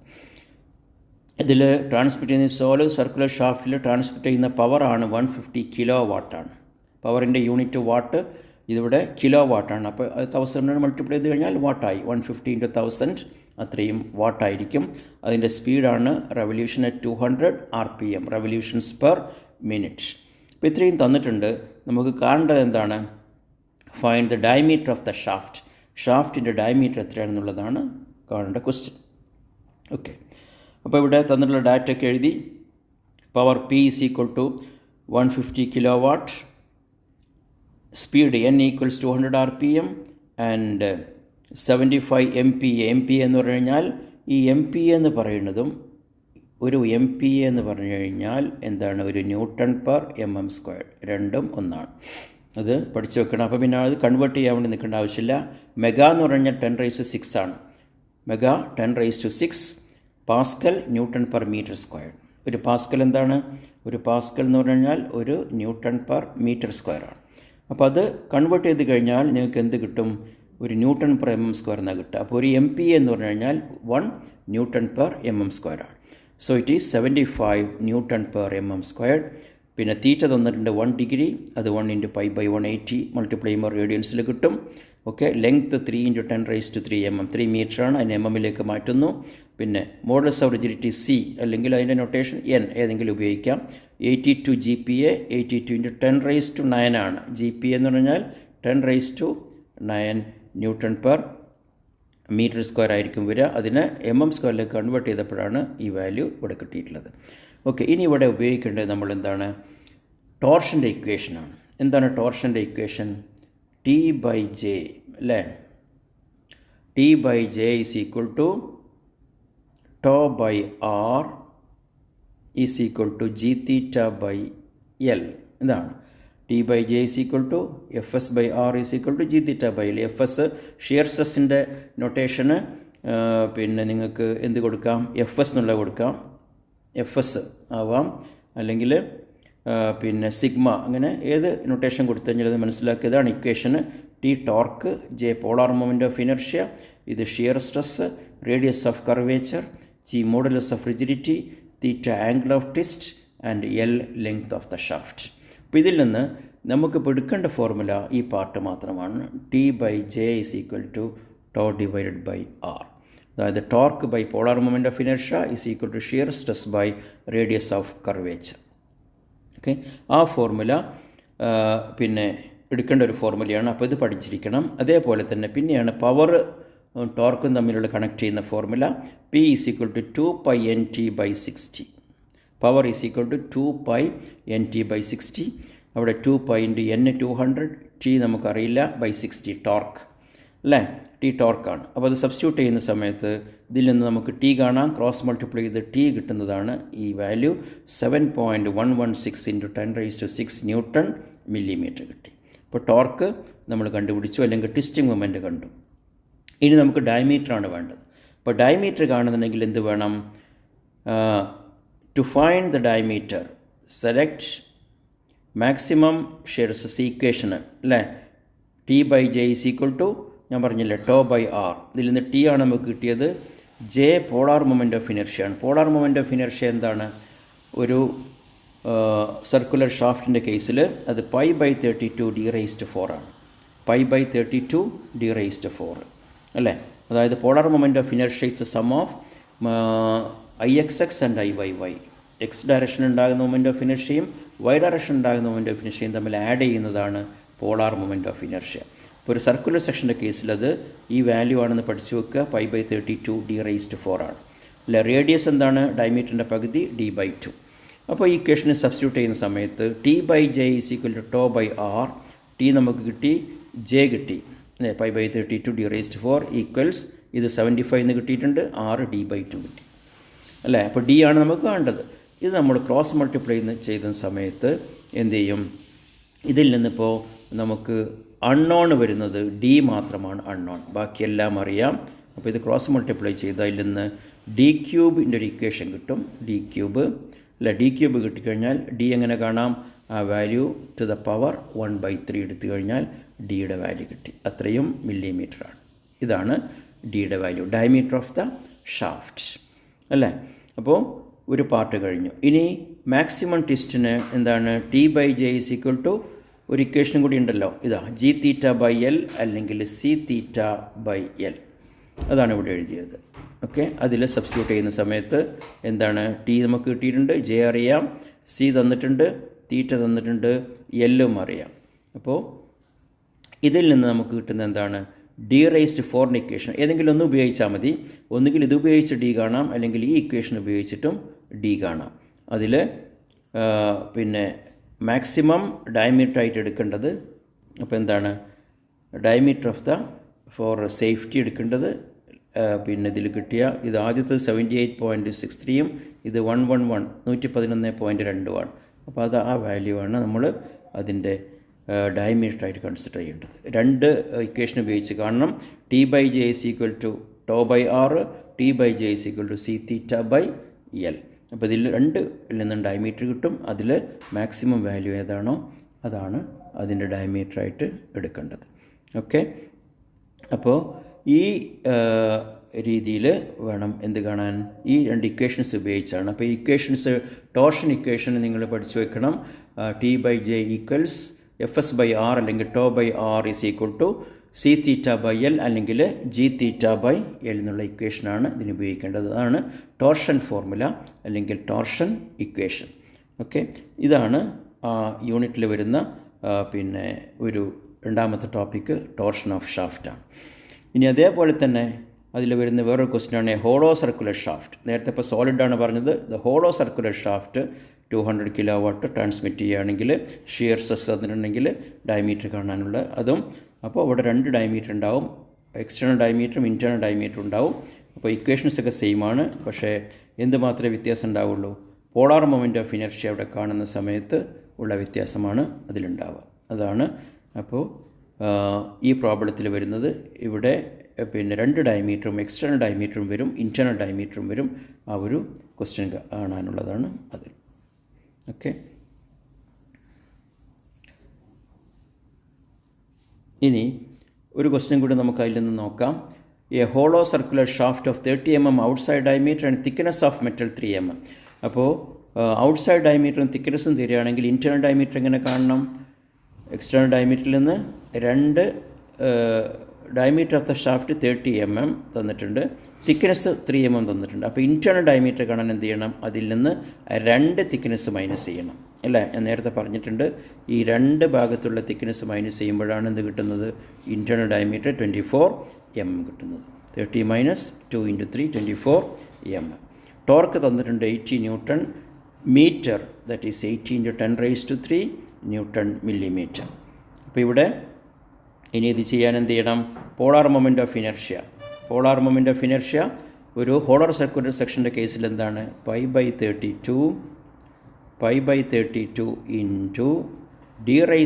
ഇതിൽ transmit ചെയ്യുന്ന സോളിഡ് സർക്കുലർ ഷാഫ്റ്റിൽ ട്രാൻസ്മിറ്റ് ചെയ്യുന്ന പവറാണ് 150 കിലോ വാട്ടാണ്. പവറിൻ്റെ യൂണിറ്റ് വാട്ട് ഇതിവിടെ കിലോ വാട്ടാണ്. അപ്പോൾ 1000 മൾട്ടിപ്ലൈ ചെയ്ത് കഴിഞ്ഞാൽ വാട്ടായി. 150 × 1000 അത്രയും വാട്ടായിരിക്കും. അതിൻ്റെ സ്പീഡാണ് revolution at 200 RPM, revolutions per minute. അപ്പോൾ ഇത്രയും തന്നിട്ടുണ്ട്. നമുക്ക് കാണേണ്ടത് എന്താണ്? Find the diameter of the shaft. ഷാഫ്റ്റിൻ്റെ ഡയമീറ്റർ എത്രയാണെന്നുള്ളതാണ് കാണേണ്ട ക്വസ്റ്റ്യൻ. ഓക്കെ, അപ്പോൾ ഇവിടെ തന്നിട്ടുള്ള ഡാറ്റയൊക്കെ എഴുതി. Power P is equal to 150 kilo watt, speed N equals 200 RPM and 75 MPa. MPa എന്ന് പറഞ്ഞു കഴിഞ്ഞാൽ ഈ MPa എന്ന് പറയുന്നതും ഒരു MPa എന്ന് പറഞ്ഞു കഴിഞ്ഞാൽ എന്താണ്, ഒരു ന്യൂട്ടൺ പെർ mm², രണ്ടും ഒന്നാണ്. അത് പഠിച്ചു വെക്കണം. അപ്പോൾ പിന്നെ അത് കൺവേർട്ട് ചെയ്യാൻ വേണ്ടി നിൽക്കേണ്ട ആവശ്യമില്ല. മെഗാ എന്ന് പറഞ്ഞു കഴിഞ്ഞാൽ 10⁻⁶ ആണ്. Mega 10⁻⁶, pascal newton per metre. ഒരു പാസ്കൽ എന്താണ്? ഒരു പാസ്കൽ എന്ന് പറഞ്ഞു കഴിഞ്ഞാൽ ഒരു ന്യൂട്ടൺ പെർ മീറ്റർ² ആണ്. അപ്പോൾ അത് കൺവേർട്ട് ചെയ്ത് കഴിഞ്ഞാൽ നിങ്ങൾക്ക് എന്ത് കിട്ടും? ഒരു ന്യൂട്ടൺ പെർ mm² എന്നാണ് കിട്ടുക. അപ്പോൾ ഒരു MPa എന്ന് പറഞ്ഞു കഴിഞ്ഞാൽ 1 ന്യൂട്ടൺ പെർ mm² ആണ്. So it is 75 newton per mm². പിന്നെ തീറ്റ തന്നിട്ടുണ്ട് 1 ഡിഗ്രി, അത് 1 × π/180 മൾട്ടിപ്ലൈ ചെയ്യുമ്പോൾ റേഡിയൻസിൽ കിട്ടും. ഓക്കെ, ലെങ്ത്ത് 3 × 10⁻³ mm, 3 മീറ്ററാണ്. അതിനെ mm-ലേക്ക് മാറ്റുന്നു. പിന്നെ മോഡുലസ് ഓഫ് റിജിഡിറ്റി C, അല്ലെങ്കിൽ അതിൻ്റെ നൊട്ടേഷൻ N ഏതെങ്കിലും ഉപയോഗിക്കാം. 82 GPa, 82 × 10⁻⁹ ആണ്. GPa എന്ന് പറഞ്ഞാൽ 10⁻⁹ ന്യൂട്ടൺ പെർ മീറ്റർ² ആയിരിക്കും വരിക. അതിനെ mm² കൺവേർട്ട് ചെയ്തപ്പോഴാണ് ഈ വാല്യൂ ഇവിടെ കിട്ടിയിട്ടുള്ളത്. ഓക്കെ, ഇനി ഇവിടെ ഉപയോഗിക്കേണ്ടത് നമ്മൾ എന്താണ്? ടോർഷൻ്റെ ഇക്വേഷനാണ്. എന്താണ് ടോർഷൻ്റെ ഇക്വേഷൻ? T/J, അല്ലേ? T/J is equal to τ/r is equal to gθ/L. ഇതാണ് T/J is equal to Fs/r is equal to gθ/L. Fs shear സ്ട്രെസ്സിൻ്റെ നൊട്ടേഷന് പിന്നെ നിങ്ങൾക്ക് എന്ത് കൊടുക്കാം? Fs എന്നുള്ളത് കൊടുക്കാം. Fs ആവാം, അല്ലെങ്കിൽ പിന്നെ സിഗ്മ, അങ്ങനെ ഏത് നൊട്ടേഷൻ കൊടുത്തു കഴിഞ്ഞാൽ അത് മനസ്സിലാക്കിയതാണ് ഇക്വേഷന്. T torque, J polar moment of inertia, ഇത് shear stress, radius of curvature, G modulus of rigidity, theta angle of twist and L length of the shaft. അപ്പോൾ ഇതിൽ നിന്ന് നമുക്കിപ്പോൾ എടുക്കേണ്ട ഫോർമുല ഈ പാർട്ട് മാത്രമാണ്. T/J is equal to τ/r. അതായത് torque by polar moment of inertia is equal to shear stress by radius of curvature. Okay, ആ formula പിന്നെ എടുക്കേണ്ട ഒരു ഫോർമുലയാണ്. അപ്പോൾ ഇത് പഠിച്ചിരിക്കണം. അതേപോലെ തന്നെ പിന്നെയാണ് പവർ ടോർക്കും തമ്മിലുള്ള കണക്ട് ചെയ്യുന്ന formula. P is equal to 2π/nt/60. Power is equal to 2π/nt/60. അവിടെ 2π × n 200, T നമുക്കറിയില്ല, /60 ടോർക്ക്, അല്ലേ? T ടോർക്കാണ്. അപ്പോൾ അത് സബ്സ്റ്റിറ്റ്യൂട്ട് ചെയ്യുന്ന സമയത്ത് ഇതിൽ നിന്ന് നമുക്ക് T കാണാം. ക്രോസ് മൾട്ടിപ്ലൈ ചെയ്ത് T കിട്ടുന്നതാണ് ഈ വാല്യൂ. 7.116 × 10⁻⁶ ന്യൂട്ടൺ മില്ലിമീറ്റർ കിട്ടി. അപ്പോൾ ടോർക്ക് നമ്മൾ കണ്ടുപിടിച്ചു, അല്ലെങ്കിൽ ട്വിസ്റ്റിംഗ് മൊമെൻറ്റ് കണ്ടു. ഇനി നമുക്ക് ഡയമീറ്ററാണ് വേണ്ടത്. അപ്പോൾ ഡയമീറ്റർ കാണുന്നുണ്ടെങ്കിൽ എന്ത് വേണം? To find the diameter select maximum shear stress ഇക്വേഷന്, അല്ലേ? T/J is equal to, ഞാൻ പറഞ്ഞില്ലേ, τ/r. ഇതിൽ നിന്ന് T ആണ് നമുക്ക് കിട്ടിയത്. J polar moment of inertia ആണ്. പോളാർ മൊമെൻ്റ് ഓഫ് ഇനർഷ്യ എന്താണ്? ഒരു സർക്കുലർ ഷാഫ്റ്റിൻ്റെ കേസിൽ അത് π/32 d⁻⁴ ആണ്. π/32 d⁻⁴, അല്ലേ? അതായത് polar moment of inertia is the sum of Ixx and Iyy. X direction ഉണ്ടാകുന്ന മൊമെൻ്റ് ഓഫ് ഇനർഷ്യയും വൈ ഡയറക്ഷൻ ഉണ്ടാകുന്ന മൊമെൻ്റ് ഓഫ് ഇനർഷ്യയും തമ്മിൽ ആഡ് ചെയ്യുന്നതാണ് പോളാർ മൊമെൻ്റ് ഓഫ് ഇനർഷ്യ. ഇപ്പോൾ ഒരു സർക്കുലർ സെക്ഷൻ്റെ കേസിൽ അത് ഈ വാല്യൂ ആണെന്ന് പഠിച്ചു വെക്കുക. π/32 d⁻⁴ ആണ്, അല്ല? റേഡിയസ് എന്താണ്? ഡയമീറ്ററിൻ്റെ പകുതി, d/2. അപ്പോൾ ഈ ഇക്വേഷനെ സബ്സ്റ്റിറ്റ്യൂട്ട് ചെയ്യുന്ന സമയത്ത് T/J is equal to τ/r. T നമുക്ക് കിട്ടി, J കിട്ടി, അല്ലേ? π/32 d⁻⁴ ഈക്വൽസ് ഇത് 75 എന്ന് കിട്ടിയിട്ടുണ്ട്, r d/2 കിട്ടി. അല്ലേ? അപ്പോൾ ഡി ആണ് നമുക്ക് വേണ്ടത്. ഇത് നമ്മൾ ക്രോസ് മൾട്ടിപ്ലൈ ചെയ്യുന്ന സമയത്ത് എന്ത് ചെയ്യും? ഇതിൽ നിന്നിപ്പോൾ നമുക്ക് അൺനോൺ വരുന്നത് ഡി മാത്രമാണ് അൺനോൺ, ബാക്കിയെല്ലാം അറിയാം. അപ്പോൾ ഇത് ക്രോസ് മൾട്ടിപ്ലൈ ചെയ്ത് അതിൽ നിന്ന് ഡി ക്യൂബിൻ്റെ ഒരു ഇക്വേഷൻ കിട്ടും. ഡി ക്യൂബ് കിട്ടിക്കഴിഞ്ഞാൽ ഡി എങ്ങനെ കാണാം? ആ വാല്യൂ ടു ദ പവർ 1/3 എടുത്തു കഴിഞ്ഞാൽ ഡിയുടെ വാല്യൂ കിട്ടി. അത്രയും മില്ലിമീറ്ററാണ്. ഇതാണ് ഡിയുടെ value, diameter of the shaft, അല്ലേ? അപ്പോൾ ഒരു പാർട്ട് കഴിഞ്ഞു. ഇനി മാക്സിമം ട്വിസ്റ്റിന് എന്താണ്? T/J = ഒരു ഇക്വേഷനും കൂടി ഉണ്ടല്ലോ. ഇതാ G⁵/L അല്ലെങ്കിൽ C⁵/L. അതാണ് ഇവിടെ എഴുതിയത്. ഓക്കെ, അതിൽ സബ്സ്റ്റിറ്റ്യൂട്ട് ചെയ്യുന്ന സമയത്ത് എന്താണ്? ടി നമുക്ക് കിട്ടിയിട്ടുണ്ട്, ജെ അറിയാം, സി തന്നിട്ടുണ്ട്, തീറ്റ തന്നിട്ടുണ്ട്, എല്ലും അറിയാം. അപ്പോൾ ഇതിൽ നിന്ന് നമുക്ക് കിട്ടുന്ന എന്താണ്? D⁴ equation. ഏതെങ്കിലും ഒന്ന് ഉപയോഗിച്ചാൽ മതി. ഒന്നുകിൽ ഇത് ഉപയോഗിച്ച് ഡി കാണാം, അല്ലെങ്കിൽ ഈ ഇക്വേഷൻ ഉപയോഗിച്ചിട്ടും ഡി കാണാം. അതിൽ പിന്നെ മാക്സിമം ഡയമീറ്റർ ആയിട്ട് എടുക്കേണ്ടത്, അപ്പോൾ എന്താണ്? Diameter of the for safety എടുക്കേണ്ടത്. പിന്നെ ഇതിൽ കിട്ടിയ ഇത് ആദ്യത്തെ 78.63 ഇത് 111.111.2 അപ്പോൾ അത് ആ വാല്യൂ ആണ് നമ്മൾ അതിൻ്റെ ഡയമീറ്ററായിട്ട് കൺസിഡർ ചെയ്യേണ്ടത്. രണ്ട് ഇക്വേഷൻ ഉപയോഗിച്ച് കാണണം. T/J = τ/r, T/J = C⁵/L. അപ്പോൾ ഇതിൽ രണ്ടിൽ നിന്നും ഡയമീറ്റർ കിട്ടും. അതിൽ മാക്സിമം വാല്യൂ ഏതാണോ അതാണ് അതിൻ്റെ ഡയമീറ്ററായിട്ട് എടുക്കേണ്ടത്. ഓക്കെ, അപ്പോൾ ഈ രീതിയിൽ വേണം എന്ത് കാണാൻ? ഈ രണ്ട് ഇക്വേഷൻസ് ഉപയോഗിച്ചാണ്. അപ്പോൾ ഈ ഇക്വേഷൻസ് ടോർഷൻ ഇക്വേഷൻ നിങ്ങൾ പഠിച്ചു വെക്കണം. T/J = Fs/r അല്ലെങ്കിൽ τ/r = C⁵/L അല്ലെങ്കിൽ G⁵/L എന്നുള്ള ഇക്വേഷനാണ് ഇതിന് ഉപയോഗിക്കേണ്ടത്. അതാണ് ടോർഷൻ ഫോർമുല അല്ലെങ്കിൽ ടോർഷൻ ഇക്വേഷൻ. ഓക്കെ, ഇതാണ് യൂണിറ്റിൽ വരുന്ന പിന്നെ ഒരു രണ്ടാമത്തെ ടോപ്പിക്ക്, ടോർഷൻ ഓഫ് ഷാഫ്റ്റാണ്. ഇനി അതേപോലെ തന്നെ അതിൽ വരുന്ന വേറൊരു ക്വസ്റ്റ്യനാണ് ഹോളോ സർക്കുലർ ഷാഫ്റ്റ്. നേരത്തെ ഇപ്പോൾ സോളിഡാണ് പറഞ്ഞത്. The hollow circular shaft 200 kW transmit ചെയ്യുകയാണെങ്കിൽ ഷിയർ സ്ട്രെസ് തന്നിട്ടുണ്ടെങ്കിൽ ഡയമീറ്റർ കാണാനുള്ള അതും. അപ്പോൾ അവിടെ രണ്ട് ഡയമീറ്റർ ഉണ്ടാവും, എക്സ്റ്റേണൽ ഡയമീറ്ററും ഇൻറ്റേർണൽ ഡയമീറ്ററും ഉണ്ടാവും. അപ്പോൾ ഇക്വേഷൻസൊക്കെ സെയിം ആണ്, പക്ഷേ എന്ത് മാത്രമേ വ്യത്യാസം ഉണ്ടാവുള്ളൂ? പോളാർ മൊമെൻ്റ് ഓഫ് ഇനർഷ്യ അവിടെ കാണുന്ന സമയത്ത് ഉള്ള വ്യത്യാസമാണ് അതിലുണ്ടാവുക. അതാണ് അപ്പോൾ ഈ പ്രോബ്ലത്തിൽ വരുന്നത്. ഇവിടെ പിന്നെ രണ്ട് ഡയമീറ്ററും എക്സ്റ്റേണൽ ഡയമീറ്ററും വരും, ഇൻറ്റേർണൽ ഡയമീറ്ററും വരും. ആ ഒരു ക്വസ്റ്റ്യൻ കാണാനുള്ളതാണ് അതിൽ. ഓക്കെ, ഇനി ഒരു ക്വസ്റ്റ്യൻ കൂടി നമുക്ക് അതിൽ നിന്ന് നോക്കാം. A hollow circular shaft of 30 mm outside diameter and thickness of metal 3 mm. അപ്പോൾ ഔട്ട്സൈഡ് ഡയമീറ്ററും തിക്നെസ്സും തരികയാണെങ്കിൽ ഇൻറ്റേർണൽ ഡയമീറ്റർ എങ്ങനെ കാണണം? എക്സ്റ്റേണൽ ഡയമീറ്ററിൽ നിന്ന് രണ്ട് diameter of the shaft 30 mm തന്നിട്ടുണ്ട്, തിക്നെസ് 3 mm തന്നിട്ടുണ്ട്. അപ്പോൾ ഇൻറ്റേർണൽ ഡയമീറ്റർ കാണാൻ എന്ത് ചെയ്യണം? അതിൽ നിന്ന് രണ്ട് തിക്നെസ് മൈനസ് ചെയ്യണം, അല്ലേ? ഞാൻ നേരത്തെ പറഞ്ഞിട്ടുണ്ട്, ഈ രണ്ട് ഭാഗത്തുള്ള തിക്നെസ് മൈനസ് ചെയ്യുമ്പോഴാണ് എന്ത് കിട്ടുന്നത്? ഇൻറ്റേർണൽ ഡയമീറ്റർ 24 mm കിട്ടുന്നത്. 30 - 2 × 3 24 mm. ടോർക്ക് തന്നിട്ടുണ്ട് 80 Newton metre, that is 80 × 10⁻³ Newton millimeter. അപ്പോൾ ഇവിടെ ഇനി ഇത് ചെയ്യാൻ എന്ത് ചെയ്യണം? Polar moment of inertia. Polar moment of inertia ഒരു ഹോളർ സർക്കുലർ സെക്ഷൻ്റെ കേസിൽ എന്താണ്? π/32 × d⁴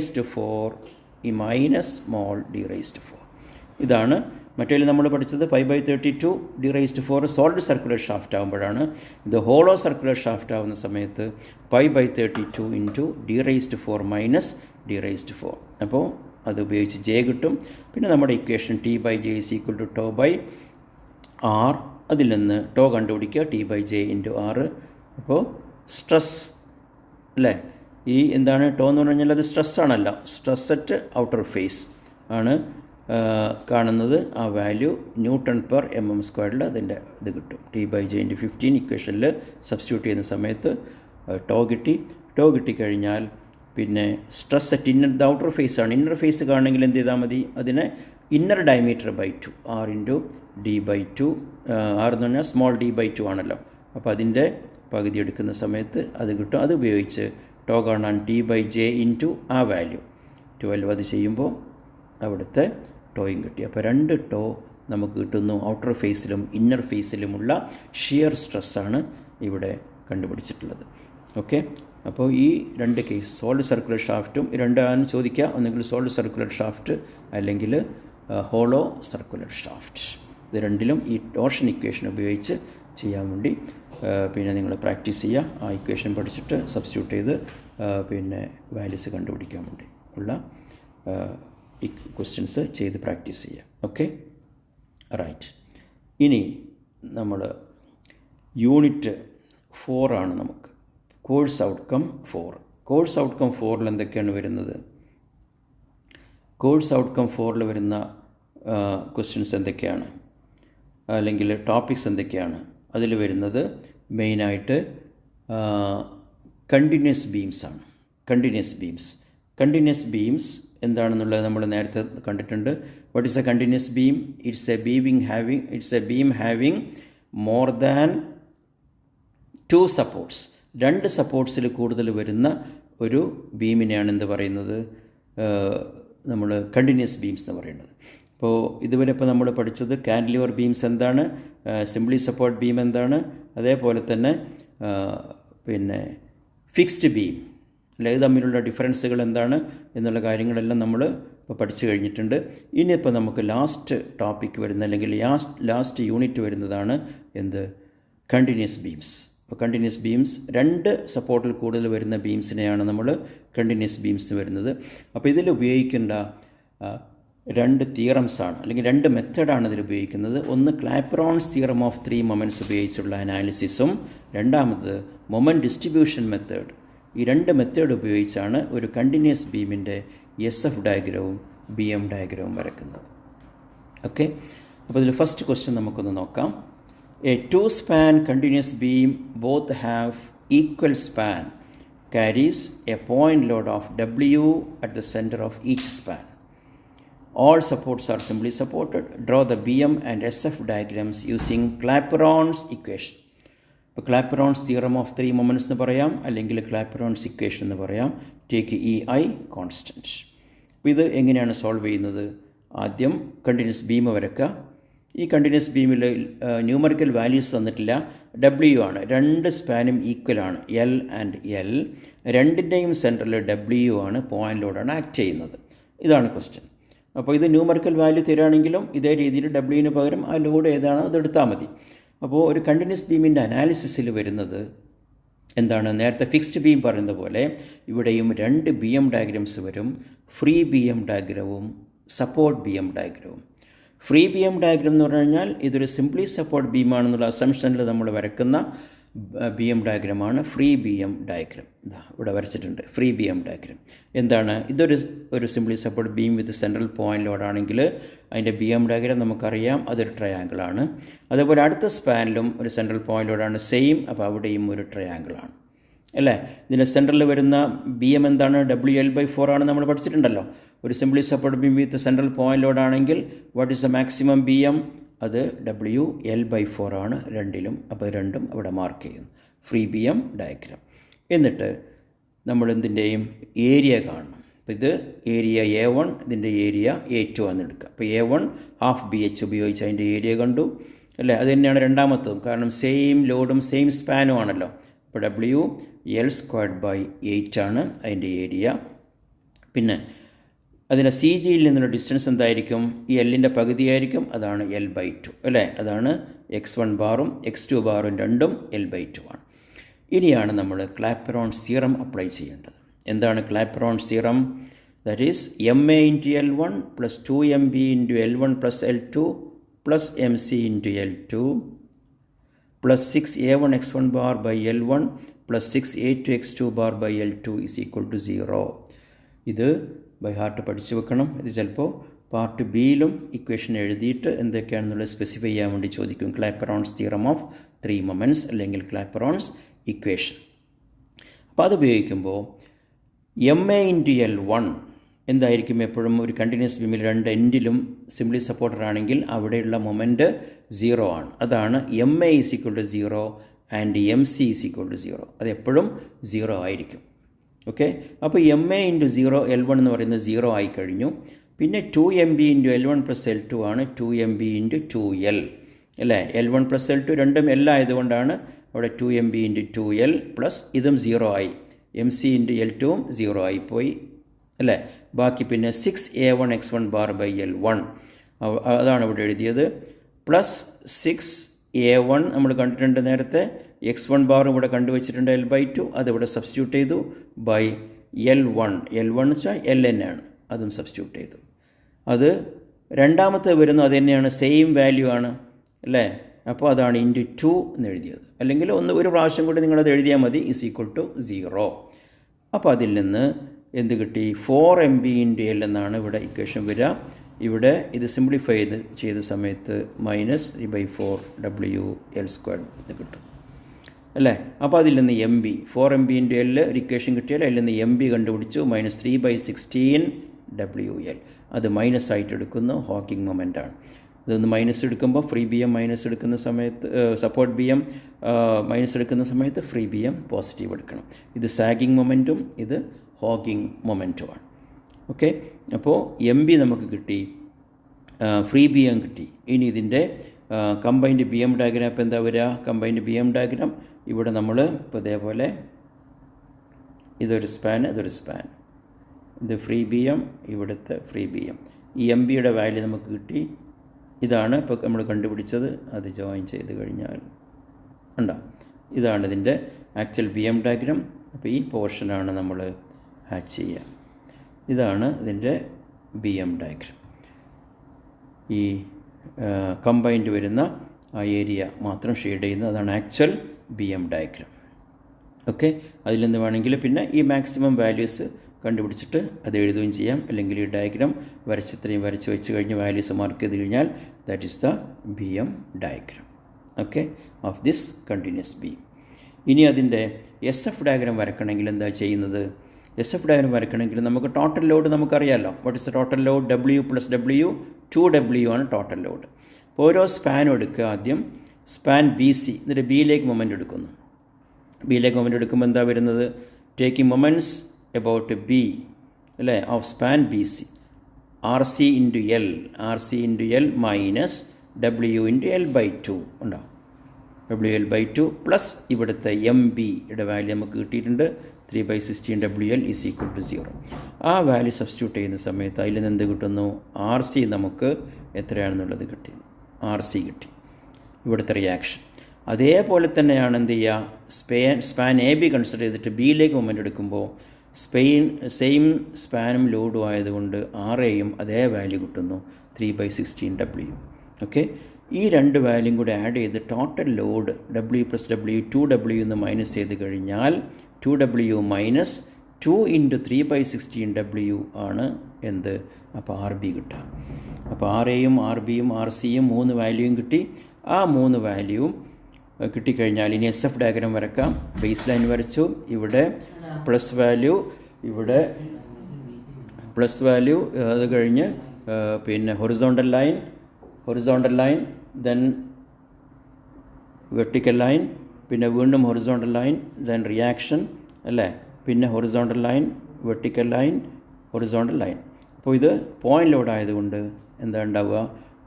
- small d⁴. ഇതാണ്. മറ്റേ നമ്മൾ പഠിച്ചത് π/32 d⁴ സോളിഡ് സർക്കുലർ ഷാഫ്റ്റ് ആകുമ്പോഴാണ്. ഇത് ഹോളോ സർക്കുലർ ഷാഫ്റ്റ് ആവുന്ന സമയത്ത് π/32 × d⁴ - d⁴. അപ്പോൾ അത് ഉപയോഗിച്ച് ജെ കിട്ടും. പിന്നെ നമ്മുടെ ഇക്വേഷൻ T/J = τ/r. അതിൽ നിന്ന് ടോ കണ്ടുപിടിക്കുക, T/J × r. അപ്പോൾ സ്ട്രെസ്, അല്ലേ? ഈ എന്താണ് ടോ എന്ന് പറഞ്ഞു കഴിഞ്ഞാൽ അത് സ്ട്രെസ്സാണല്ലോ. സ്ട്രെസ് അറ്റ് ഔട്ടർ ഫേസ് ആണ് കാണുന്നത്. ആ വാല്യൂ Newton/mm². അതിൻ്റെ ഇത് കിട്ടും. T/J × 15 ഇക്വേഷനിൽ സബ്സ്റ്റിറ്റ്യൂട്ട് ചെയ്യുന്ന സമയത്ത് ടോ കിട്ടി. ടോ കിട്ടിക്കഴിഞ്ഞാൽ പിന്നെ stress at the outer face ആണ്. ഇന്നർ ഫേസ് കാണണമെങ്കിൽ എന്ത് ചെയ്താൽ മതി? അതിനെ inner diameter /2 r × d/2. r എന്ന് പറഞ്ഞാൽ സ്മോൾ d/2 ആണല്ലോ. അപ്പോൾ അതിൻ്റെ പകുതി എടുക്കുന്ന സമയത്ത് അത് കിട്ടും. അത് ഉപയോഗിച്ച് ടോ കാണാൻ T/J × ആ വാല്യൂ 12 അത് ചെയ്യുമ്പോൾ അവിടുത്തെ ടോയും കിട്ടി. അപ്പോൾ രണ്ട് ടോ നമുക്ക് കിട്ടുന്നു. ഔട്ടർ ഫേസിലും ഇന്നർ ഫേസിലുമുള്ള ഷിയർ സ്ട്രെസ്സാണ് ഇവിടെ കണ്ടുപിടിച്ചിട്ടുള്ളത്. ഓക്കെ, അപ്പോൾ ഈ രണ്ട് കേസ് സോൾഡ് സർക്കുലർ ഷാഫ്റ്റും രണ്ടാണ് ചോദിക്കുക. ഒന്നുകിൽ സോൾഡ് സർക്കുലർ ഷാഫ്റ്റ് അല്ലെങ്കിൽ ഹോളോ സർക്കുലർ ഷാഫ്റ്റ്. ഇത് രണ്ടിലും ഈ ടോർഷൻ ഇക്വേഷൻ ഉപയോഗിച്ച് ചെയ്യാൻ വേണ്ടി പിന്നെ നിങ്ങൾ പ്രാക്ടീസ് ചെയ്യുക. ആ ഇക്വേഷൻ പഠിച്ചിട്ട് സബ്സ്റ്റിറ്റ്യൂട്ട് ചെയ്ത് പിന്നെ വാല്യൂസ് കണ്ടുപിടിക്കാൻ വേണ്ടി ഉള്ള ഈ ക്വസ്റ്റ്യൻസ് ചെയ്ത് പ്രാക്ടീസ് ചെയ്യുക. Okay, right. ഇനി നമ്മൾ യൂണിറ്റ് 4 ആണ് നമുക്ക് കോഴ്സ് ഔട്ട്കം 4. കോഴ്സ് ഔട്ട്കം 4 എന്തൊക്കെയാണ് വരുന്നത്? കോഴ്സ് ഔട്ട്കം 4 വരുന്ന ക്വസ്റ്റ്യൻസ് എന്തൊക്കെയാണ്, അല്ലെങ്കിൽ ടോപ്പിക്സ് എന്തൊക്കെയാണ്? അതിൽ വരുന്നത് മെയിനായിട്ട് കണ്ടിന്യൂസ് ബീംസ് ആണ്. കണ്ടിന്യൂസ് ബീംസ് എന്താണെന്നുള്ളത് നമ്മൾ നേരത്തെ കണ്ടിട്ടുണ്ട്. What is A continuous beam? It's A beam having more than 2 supports. 2 സപ്പോർട്ട്സിൽ കൂടുതൽ വരുന്ന ഒരു ബീമിനെയാണ് എന്ത് പറയുന്നത്? നമ്മൾ കണ്ടിന്യൂസ് ബീംസ് എന്ന് പറയുന്നത്. അപ്പോൾ ഇതുവരെ ഇപ്പോൾ നമ്മൾ പഠിച്ചത് കാൻഡിലിവർ ബീംസ് എന്താണ്, സിംപ്ലി സപ്പോർട്ട് ബീം എന്താണ്, അതേപോലെ തന്നെ പിന്നെ ഫിക്സ്ഡ് ബീം അല്ലെ, ഇത് തമ്മിലുള്ള ഡിഫറൻസുകൾ എന്താണ് എന്നുള്ള കാര്യങ്ങളെല്ലാം നമ്മൾ ഇപ്പോൾ പഠിച്ചു കഴിഞ്ഞിട്ടുണ്ട്. ഇനിയിപ്പോൾ നമുക്ക് ലാസ്റ്റ് ടോപ്പിക്ക് വരുന്ന അല്ലെങ്കിൽ ലാസ്റ്റ് യൂണിറ്റ് വരുന്നതാണ് എന്ത്? Continuous beams. അപ്പോൾ കണ്ടിന്യൂസ് ബീംസ് 2 സപ്പോർട്ടിൽ കൂടുതൽ വരുന്ന ബീംസിനെയാണ് നമ്മൾ കണ്ടിന്യൂസ് ബീംസ് വരുന്നത്. അപ്പോൾ ഇതിൽ ഉപയോഗിക്കേണ്ട 2 തിയറംസാണ് അല്ലെങ്കിൽ 2 മെത്തേഡാണ് ഇതിൽ ഉപയോഗിക്കുന്നത്. ഒന്ന് ക്ലാപ്പറോൺസ് തിയറം ഓഫ് 3 മൊമെൻറ്റ്സ് ഉപയോഗിച്ചുള്ള അനാലിസിസും രണ്ടാമത് മൊമെൻറ്റ് ഡിസ്ട്രിബ്യൂഷൻ മെത്തേഡ്. ഈ 2 മെത്തേഡ് ഉപയോഗിച്ചാണ് ഒരു കണ്ടിന്യൂസ് ബീമിൻ്റെ SF ഡയഗ്രവും BM ഡയഗ്രവും വരയ്ക്കുന്നത്. ഓക്കെ, അപ്പോൾ ഇതിൽ ഫസ്റ്റ് ക്വസ്റ്റ്യൻ നമുക്കൊന്ന് നോക്കാം. A 2-span continuous beam both have equal span carries a point load of W at the center of each span. All supports are simply supported. Draw the BM and SF diagrams using Clapeyron's equation. ഇപ്പോൾ ക്ലാപ്പറോൺസ് theorem of 3 moments എന്ന് പറയാം, അല്ലെങ്കിൽ ക്ലാപ്പറോൺസ് equation എന്ന് പറയാം. Take EI constant. അപ്പോൾ ഇത് എങ്ങനെയാണ് solve ചെയ്യുന്നത്? ആദ്യം കണ്ടിന്യൂസ് ബീം വരയ്ക്കുക. ഈ കണ്ടിന്യൂസ് ബീമിൽ ന്യൂമറിക്കൽ വാല്യൂസ് തന്നിട്ടില്ല, W ആണ്. 2 സ്പാനും ഈക്വലാണ്, L ആൻഡ് L. രണ്ടിൻ്റെയും സെൻറ്ററിൽ W ആണ്, പോയിൻ്റ് ലോഡാണ് ആക്ട് ചെയ്യുന്നത്. ഇതാണ് ക്വസ്റ്റ്യൻ. അപ്പോൾ ഇത് ന്യൂമറിക്കൽ വാല്യൂ തരികയാണെങ്കിലും ഇതേ രീതിയിൽ W പകരം ആ ലോഡ് ഏതാണോ അതെടുത്താൽ മതി. അപ്പോൾ ഒരു കണ്ടിന്യൂസ് ബീമിൻ്റെ അനാലിസിസിൽ വരുന്നത് എന്താണ്? നേരത്തെ ഫിക്സ്ഡ് ബീം പറയുന്ന പോലെ ഇവിടെയും 2 BM ഡയഗ്രംസ് വരും. ഫ്രീ BM ഡയഗ്രവും സപ്പോർട്ട് BM ഡയഗ്രവും. ഫ്രീ BM ഡയഗ്രം എന്ന് പറഞ്ഞു കഴിഞ്ഞാൽ ഇതൊരു സിംപ്ലി സപ്പോർട്ട് ബീമാണെന്നുള്ള അസംഷനിൽ നമ്മൾ വരയ്ക്കുന്ന BM ഡയഗ്രമാണ് ഫ്രീ BM ഡയഗ്രം. ഇവിടെ വരച്ചിട്ടുണ്ട് ഫ്രീ BM ഡയഗ്രം. എന്താണ്? ഇതൊരു simply support beam with central point ലോഡാണെങ്കിൽ അതിൻ്റെ BM ഡയഗ്രം നമുക്കറിയാം, അതൊരു ട്രയാങ്കിളാണ്. അതേപോലെ അടുത്ത സ്പാനിലും ഒരു സെൻട്രൽ പോയിൻ്റ് ലോഡാണ് സെയിം, അപ്പോൾ അവിടെയും ഒരു ട്രയാങ്കിളാണ് അല്ലേ. ഇതിൻ്റെ സെൻട്രലിൽ വരുന്ന BM എന്താണ്? WL/4 ആണ് നമ്മൾ പഠിച്ചിട്ടുണ്ടല്ലോ. ഒരു simply support beam with central point ലോഡാണെങ്കിൽ what is the maximum BM? അത് WL/4 ആണ് രണ്ടിലും. അപ്പോൾ രണ്ടും അവിടെ മാർക്ക് ചെയ്യുന്നു. Free BM diagram. എന്നിട്ട് നമ്മൾ എന്തിൻ്റെയും ഏരിയ കാണണം. അപ്പോൾ ഇത് ഏരിയ A1, ഇതിൻ്റെ ഏരിയ A2 ആണെന്ന് എടുക്കുക. അപ്പോൾ A1 ½ BH ഉപയോഗിച്ച് അതിൻ്റെ ഏരിയ കണ്ടു അല്ലേ. അത് തന്നെയാണ് രണ്ടാമത്തതും, കാരണം സെയിം ലോഡും സെയിം സ്പാനും ആണല്ലോ. അപ്പോൾ WL²/8 ആണ് അതിൻ്റെ ഏരിയ. പിന്നെ അതിൻ്റെ CGയിൽ നിന്നുള്ള ഡിസ്റ്റൻസ് എന്തായിരിക്കും? ഈ Lൻ്റെ പകുതിയായിരിക്കും, അതാണ് L/2 അല്ലേ. അതാണ് X1 ബാറും X2 ബാറും രണ്ടും L/2 ആണ്. ഇനിയാണ് നമ്മൾ ക്ലാപ്പറോൺസ് തിയറം അപ്ലൈ ചെയ്യേണ്ടത്. എന്താണ് Clapeyron's theorem? That is MA × L1 + 2MB × L1 + L2 + MC × L2 + 6A1 X1 bar by L1 + 6A2 X2 bar by L2 = 0. ഇത് ബൈ ഹാർട്ട് പഠിച്ചു വെക്കണം. ഇത് ചിലപ്പോൾ പാർട്ട് ബിയിലും ഇക്വേഷൻ എഴുതിയിട്ട് എന്തൊക്കെയാണെന്നുള്ളത് സ്പെസിഫൈ ചെയ്യാൻ വേണ്ടി ചോദിക്കും. ക്ലാപ്പറോൺസ് തിയറം ഓഫ് 3 മൊമെൻറ്റ്സ് അല്ലെങ്കിൽ ക്ലാപ്പറോൺസ് ഇക്വേഷൻ. അപ്പോൾ അത് ഉപയോഗിക്കുമ്പോൾ MA × L1 എന്തായിരിക്കും? എപ്പോഴും ഒരു കണ്ടിന്യൂസ് ബീമിൽ 2 എൻഡിലും സിംപ്ലി സപ്പോർട്ടർ ആണെങ്കിൽ അവിടെയുള്ള മൊമെൻറ്റ് 0 ആണ്. അതാണ് MA = 0 ആൻഡ് MC = 0. അതെപ്പോഴും 0 ആയിരിക്കും. ഓക്കെ, അപ്പോൾ MA × 0 L1 എന്ന് പറയുന്നത് 0 ആയി കഴിഞ്ഞു. പിന്നെ 2MB × L1 + L2 ആണ് 2MB × 2L അല്ലേ. L1 + L2 രണ്ടും L ആയതുകൊണ്ടാണ് അവിടെ 2 MB ഇൻറ്റു 2L പ്ലസ് ഇതും 0 ആയി, MC ഇൻറ്റു L2 0 ആയിപ്പോയി അല്ലേ. ബാക്കി പിന്നെ 6A1 x1 bar by L1 അതാണ് ഇവിടെ എഴുതിയത്. പ്ലസ് 6A1 നമ്മൾ കണ്ടിട്ടുണ്ട് നേരത്തെ, x1 ബാർ ഇവിടെ കണ്ടുവച്ചിട്ടുണ്ട് L/2, അതിവിടെ സബ്സ്റ്റിറ്റ്യൂട്ട് ചെയ്തു ബൈ L1 എന്ന് വെച്ചാൽ LN ആണ്, അതും സബ്സ്റ്റിറ്റ്യൂട്ട് ചെയ്തു. അത് രണ്ടാമത്തെ വരുന്നു, അത് തന്നെയാണ്, സെയിം വാല്യൂ ആണ് അല്ലേ. അപ്പോൾ അതാണ് ഇൻറ്റു 2 എന്ന് എഴുതിയത്. അല്ലെങ്കിൽ ഒരു പ്രാവശ്യം കൂടി നിങ്ങളത് എഴുതിയാൽ മതി, ഈസ് ഈക്വൽ ടു 0. അപ്പോൾ അതിൽ നിന്ന് എന്ത് കിട്ടി? 4 MB ഇൻറ്റു L എന്നാണ് ഇവിടെ ഇക്വേഷൻ വരിക. ഇവിടെ ഇത് സിംപ്ലിഫൈ ചെയ്ത സമയത്ത് -3/4 WL² എന്ന് കിട്ടും അല്ലേ. അപ്പോൾ അതിൽ നിന്ന്4 MB ഇൻറ്റു L ഇക്വേഷൻ കിട്ടിയാൽ അതിൽ നിന്ന് MB കണ്ടുപിടിച്ചു, -3/16 WL. അത് മൈനസ് ആയിട്ട് എടുക്കുന്നു, ഹോക്കിംഗ് മൊമെൻ്റാണ്. ഇതൊന്ന് മൈനസ് എടുക്കുമ്പോൾ ഫ്രീ BM മൈനസ് എടുക്കുന്ന സമയത്ത്, സപ്പോർട്ട് BM മൈനസ് എടുക്കുന്ന സമയത്ത് ഫ്രീ BM പോസിറ്റീവ് എടുക്കണം. ഇത് സാഗിങ് മൊമെൻറ്റും ഇത് ഹോക്കിംഗ് മൊമെൻറ്റുമാണ്. ഓക്കെ, അപ്പോൾ MB നമുക്ക് കിട്ടി, ഫ്രീ BM കിട്ടി. ഇനി ഇതിൻ്റെ കമ്പൈൻഡ് BM ഡയഗ്രാം ഇപ്പോൾ എന്താ വരിക? കമ്പൈൻഡ് BM ഡയഗ്രാം ഇവിടെ നമ്മൾ ഇപ്പോൾ ഇതേപോലെ ഇതൊരു സ്പാൻ, ഇതൊരു സ്പാൻ, ഇത് ഫ്രീ BM, ഇവിടുത്തെ ഫ്രീ BM. ഈ MBയുടെ വാല്യൂ നമുക്ക് കിട്ടി. ഇതാണ് ഇപ്പോൾ നമ്മൾ കണ്ടുപിടിച്ചത്. അത് ജോയിൻ ചെയ്ത് കഴിഞ്ഞാൽ ഉണ്ടാവും. ഇതാണ് ഇതിൻ്റെ ആക്ച്വൽ BM ഡയഗ്രാം. അപ്പോൾ ഈ പോർഷനാണ് നമ്മൾ ഹാച്ച് ചെയ്യുക. ഇതാണ് ഇതിൻ്റെ BM ഡയഗ്രാം. ഈ കമ്പൈൻഡ് വരുന്ന ആ ഏരിയ മാത്രം ഷെയ്ഡ് ചെയ്യുന്നത്, അതാണ് ആക്ച്വൽ BM ഡയഗ്രാം. ഓക്കെ, അതിൽ നിന്ന് വേണമെങ്കിൽ പിന്നെ ഈ മാക്സിമം വാല്യൂസ് കണ്ടുപിടിച്ചിട്ട് അത് എഴുതുകയും ചെയ്യാം. അല്ലെങ്കിൽ ഈ ഡയഗ്രാം ഇത്രയും വരച്ച് വെച്ച് കഴിഞ്ഞ് വാല്യൂസ് മാർക്ക് ചെയ്ത് കഴിഞ്ഞാൽ that is the BM diagram okay of this continuous beam. ഇനി അതിൻ്റെ SF ഡയഗ്രാം വരക്കണമെങ്കിൽ എന്താ ചെയ്യുന്നത്? SF ഡയഗ്രാം വരക്കണമെങ്കിൽ നമുക്ക് ടോട്ടൽ ലോഡ് നമുക്കറിയാമല്ലോ. What is the total load? W + W 2W ആണ് ടോട്ടൽ ലോഡ്. അപ്പോൾ ഓരോ സ്പാനും എടുക്കുക. ആദ്യം സ്പാൻ BC, എന്നിട്ട് ബിയിലേക്ക് മൊമെൻ്റ് എടുക്കുന്നു. ബിയിലേക്ക് മൊമെൻ്റ് എടുക്കുമ്പോൾ എന്താ വരുന്നത്? ടേക്കിംഗ് മൊമെൻറ്റ്സ് എബൌട്ട് B അല്ലേ of span BC, RC into L minus W into L/2 ഉണ്ടാവും. WL/2 പ്ലസ് ഇവിടുത്തെ MBയുടെ വാല്യൂ നമുക്ക് കിട്ടിയിട്ടുണ്ട്, 3/16 WL ഈസ് ഈക്വൽ ടു 0. ആ വാല്യൂ സബ്സ്റ്റിറ്റ്യൂട്ട് ചെയ്യുന്ന സമയത്ത് അതിൽ നിന്ന് എന്ത് കിട്ടുന്നു? RC നമുക്ക് എത്രയാണെന്നുള്ളത് കിട്ടി, RC കിട്ടി. ഇവിടുത്തെ റിയാക്ഷൻ അതേപോലെ തന്നെയാണ് എന്ത് ചെയ്യുക? സ്പാൻ AB കൺസിഡർ ചെയ്തിട്ട് ബിയിലേക്ക് മൊമെൻ്റ് എടുക്കുമ്പോൾ സെയിം സ്പാനും ലോഡും ആയതുകൊണ്ട് RAയും അതേ വാല്യൂ കിട്ടുന്നു, 3/16 W. ഓക്കെ, ഈ രണ്ട് വാല്യൂം കൂടി ആഡ് ചെയ്ത് total load W + W 2W എന്ന് മൈനസ് ചെയ്ത് കഴിഞ്ഞാൽ 2W മൈനസ് 2 ഇൻറ്റു 3/16 W ആണ് എന്ത്? അപ്പോൾ RB കിട്ടുക. അപ്പോൾ RAയും RBയും RCയും 3 വാല്യൂയും കിട്ടി. ആ 3 വാല്യൂവും കിട്ടിക്കഴിഞ്ഞാൽ ഇനി SF ഡയഗ്രാം വരക്കാം. ബേസ് ലൈൻ വരച്ചു, ഇവിടെ പ്ലസ് വാല്യൂ, ഇവിടെ പ്ലസ് വാല്യൂ, അത് കഴിഞ്ഞ് പിന്നെ horizontal line then vertical line, പിന്നെ വീണ്ടും ഹൊറിസോണ്ടൽ ലൈൻ, ദെൻ റിയാക്ഷൻ അല്ലേ, പിന്നെ horizontal line, vertical line, horizontal line. അപ്പോൾ ഇത് പോയിൻ്റ് ലോഡ് ആയതുകൊണ്ട് എന്താ ഉണ്ടാവുക?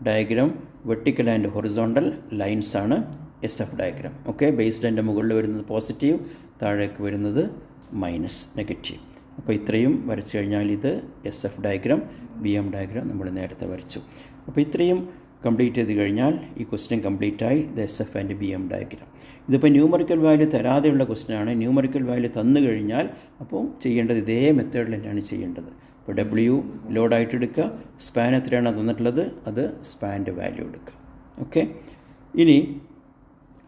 Diagram vertical and horizontal lines ആണ് SF ഡയഗ്രാം. ഓക്കെ, ബേസ് ലൈൻ്റെ മുകളിൽ വരുന്നത് പോസിറ്റീവ്, താഴേക്ക് വരുന്നത് മൈനസ് നെഗറ്റീവ്. അപ്പോൾ ഇത്രയും വരച്ചു കഴിഞ്ഞാൽ ഇത് SF ഡയഗ്രാം, BM ഡയഗ്രാം നമ്മൾ നേരത്തെ വരച്ചു. അപ്പോൾ ഇത്രയും കംപ്ലീറ്റ് ചെയ്ത് കഴിഞ്ഞാൽ ഈ ക്വസ്റ്റ്യൻ കംപ്ലീറ്റ് ആയി, ഇത് SF ആൻഡ് BM ഡയഗ്രാം. ഇതിപ്പോൾ ന്യൂമറിക്കൽ വാല്യൂ തരാതെയുള്ള ക്വസ്റ്റ്യനാണ്. ന്യൂമറിക്കൽ വാല്യൂ തന്നു കഴിഞ്ഞാൽ അപ്പോൾ ചെയ്യേണ്ടത് ഇതേ മെത്തേഡിൽ തന്നെയാണ് ചെയ്യേണ്ടത്. ഇപ്പോൾ W ലോഡായിട്ട് എടുക്കുക, സ്പാൻ എത്രയാണ് തന്നിട്ടുള്ളത്, അത് സ്പാൻ്റെ വാല്യൂ എടുക്കുക. ഓക്കെ, ഇനി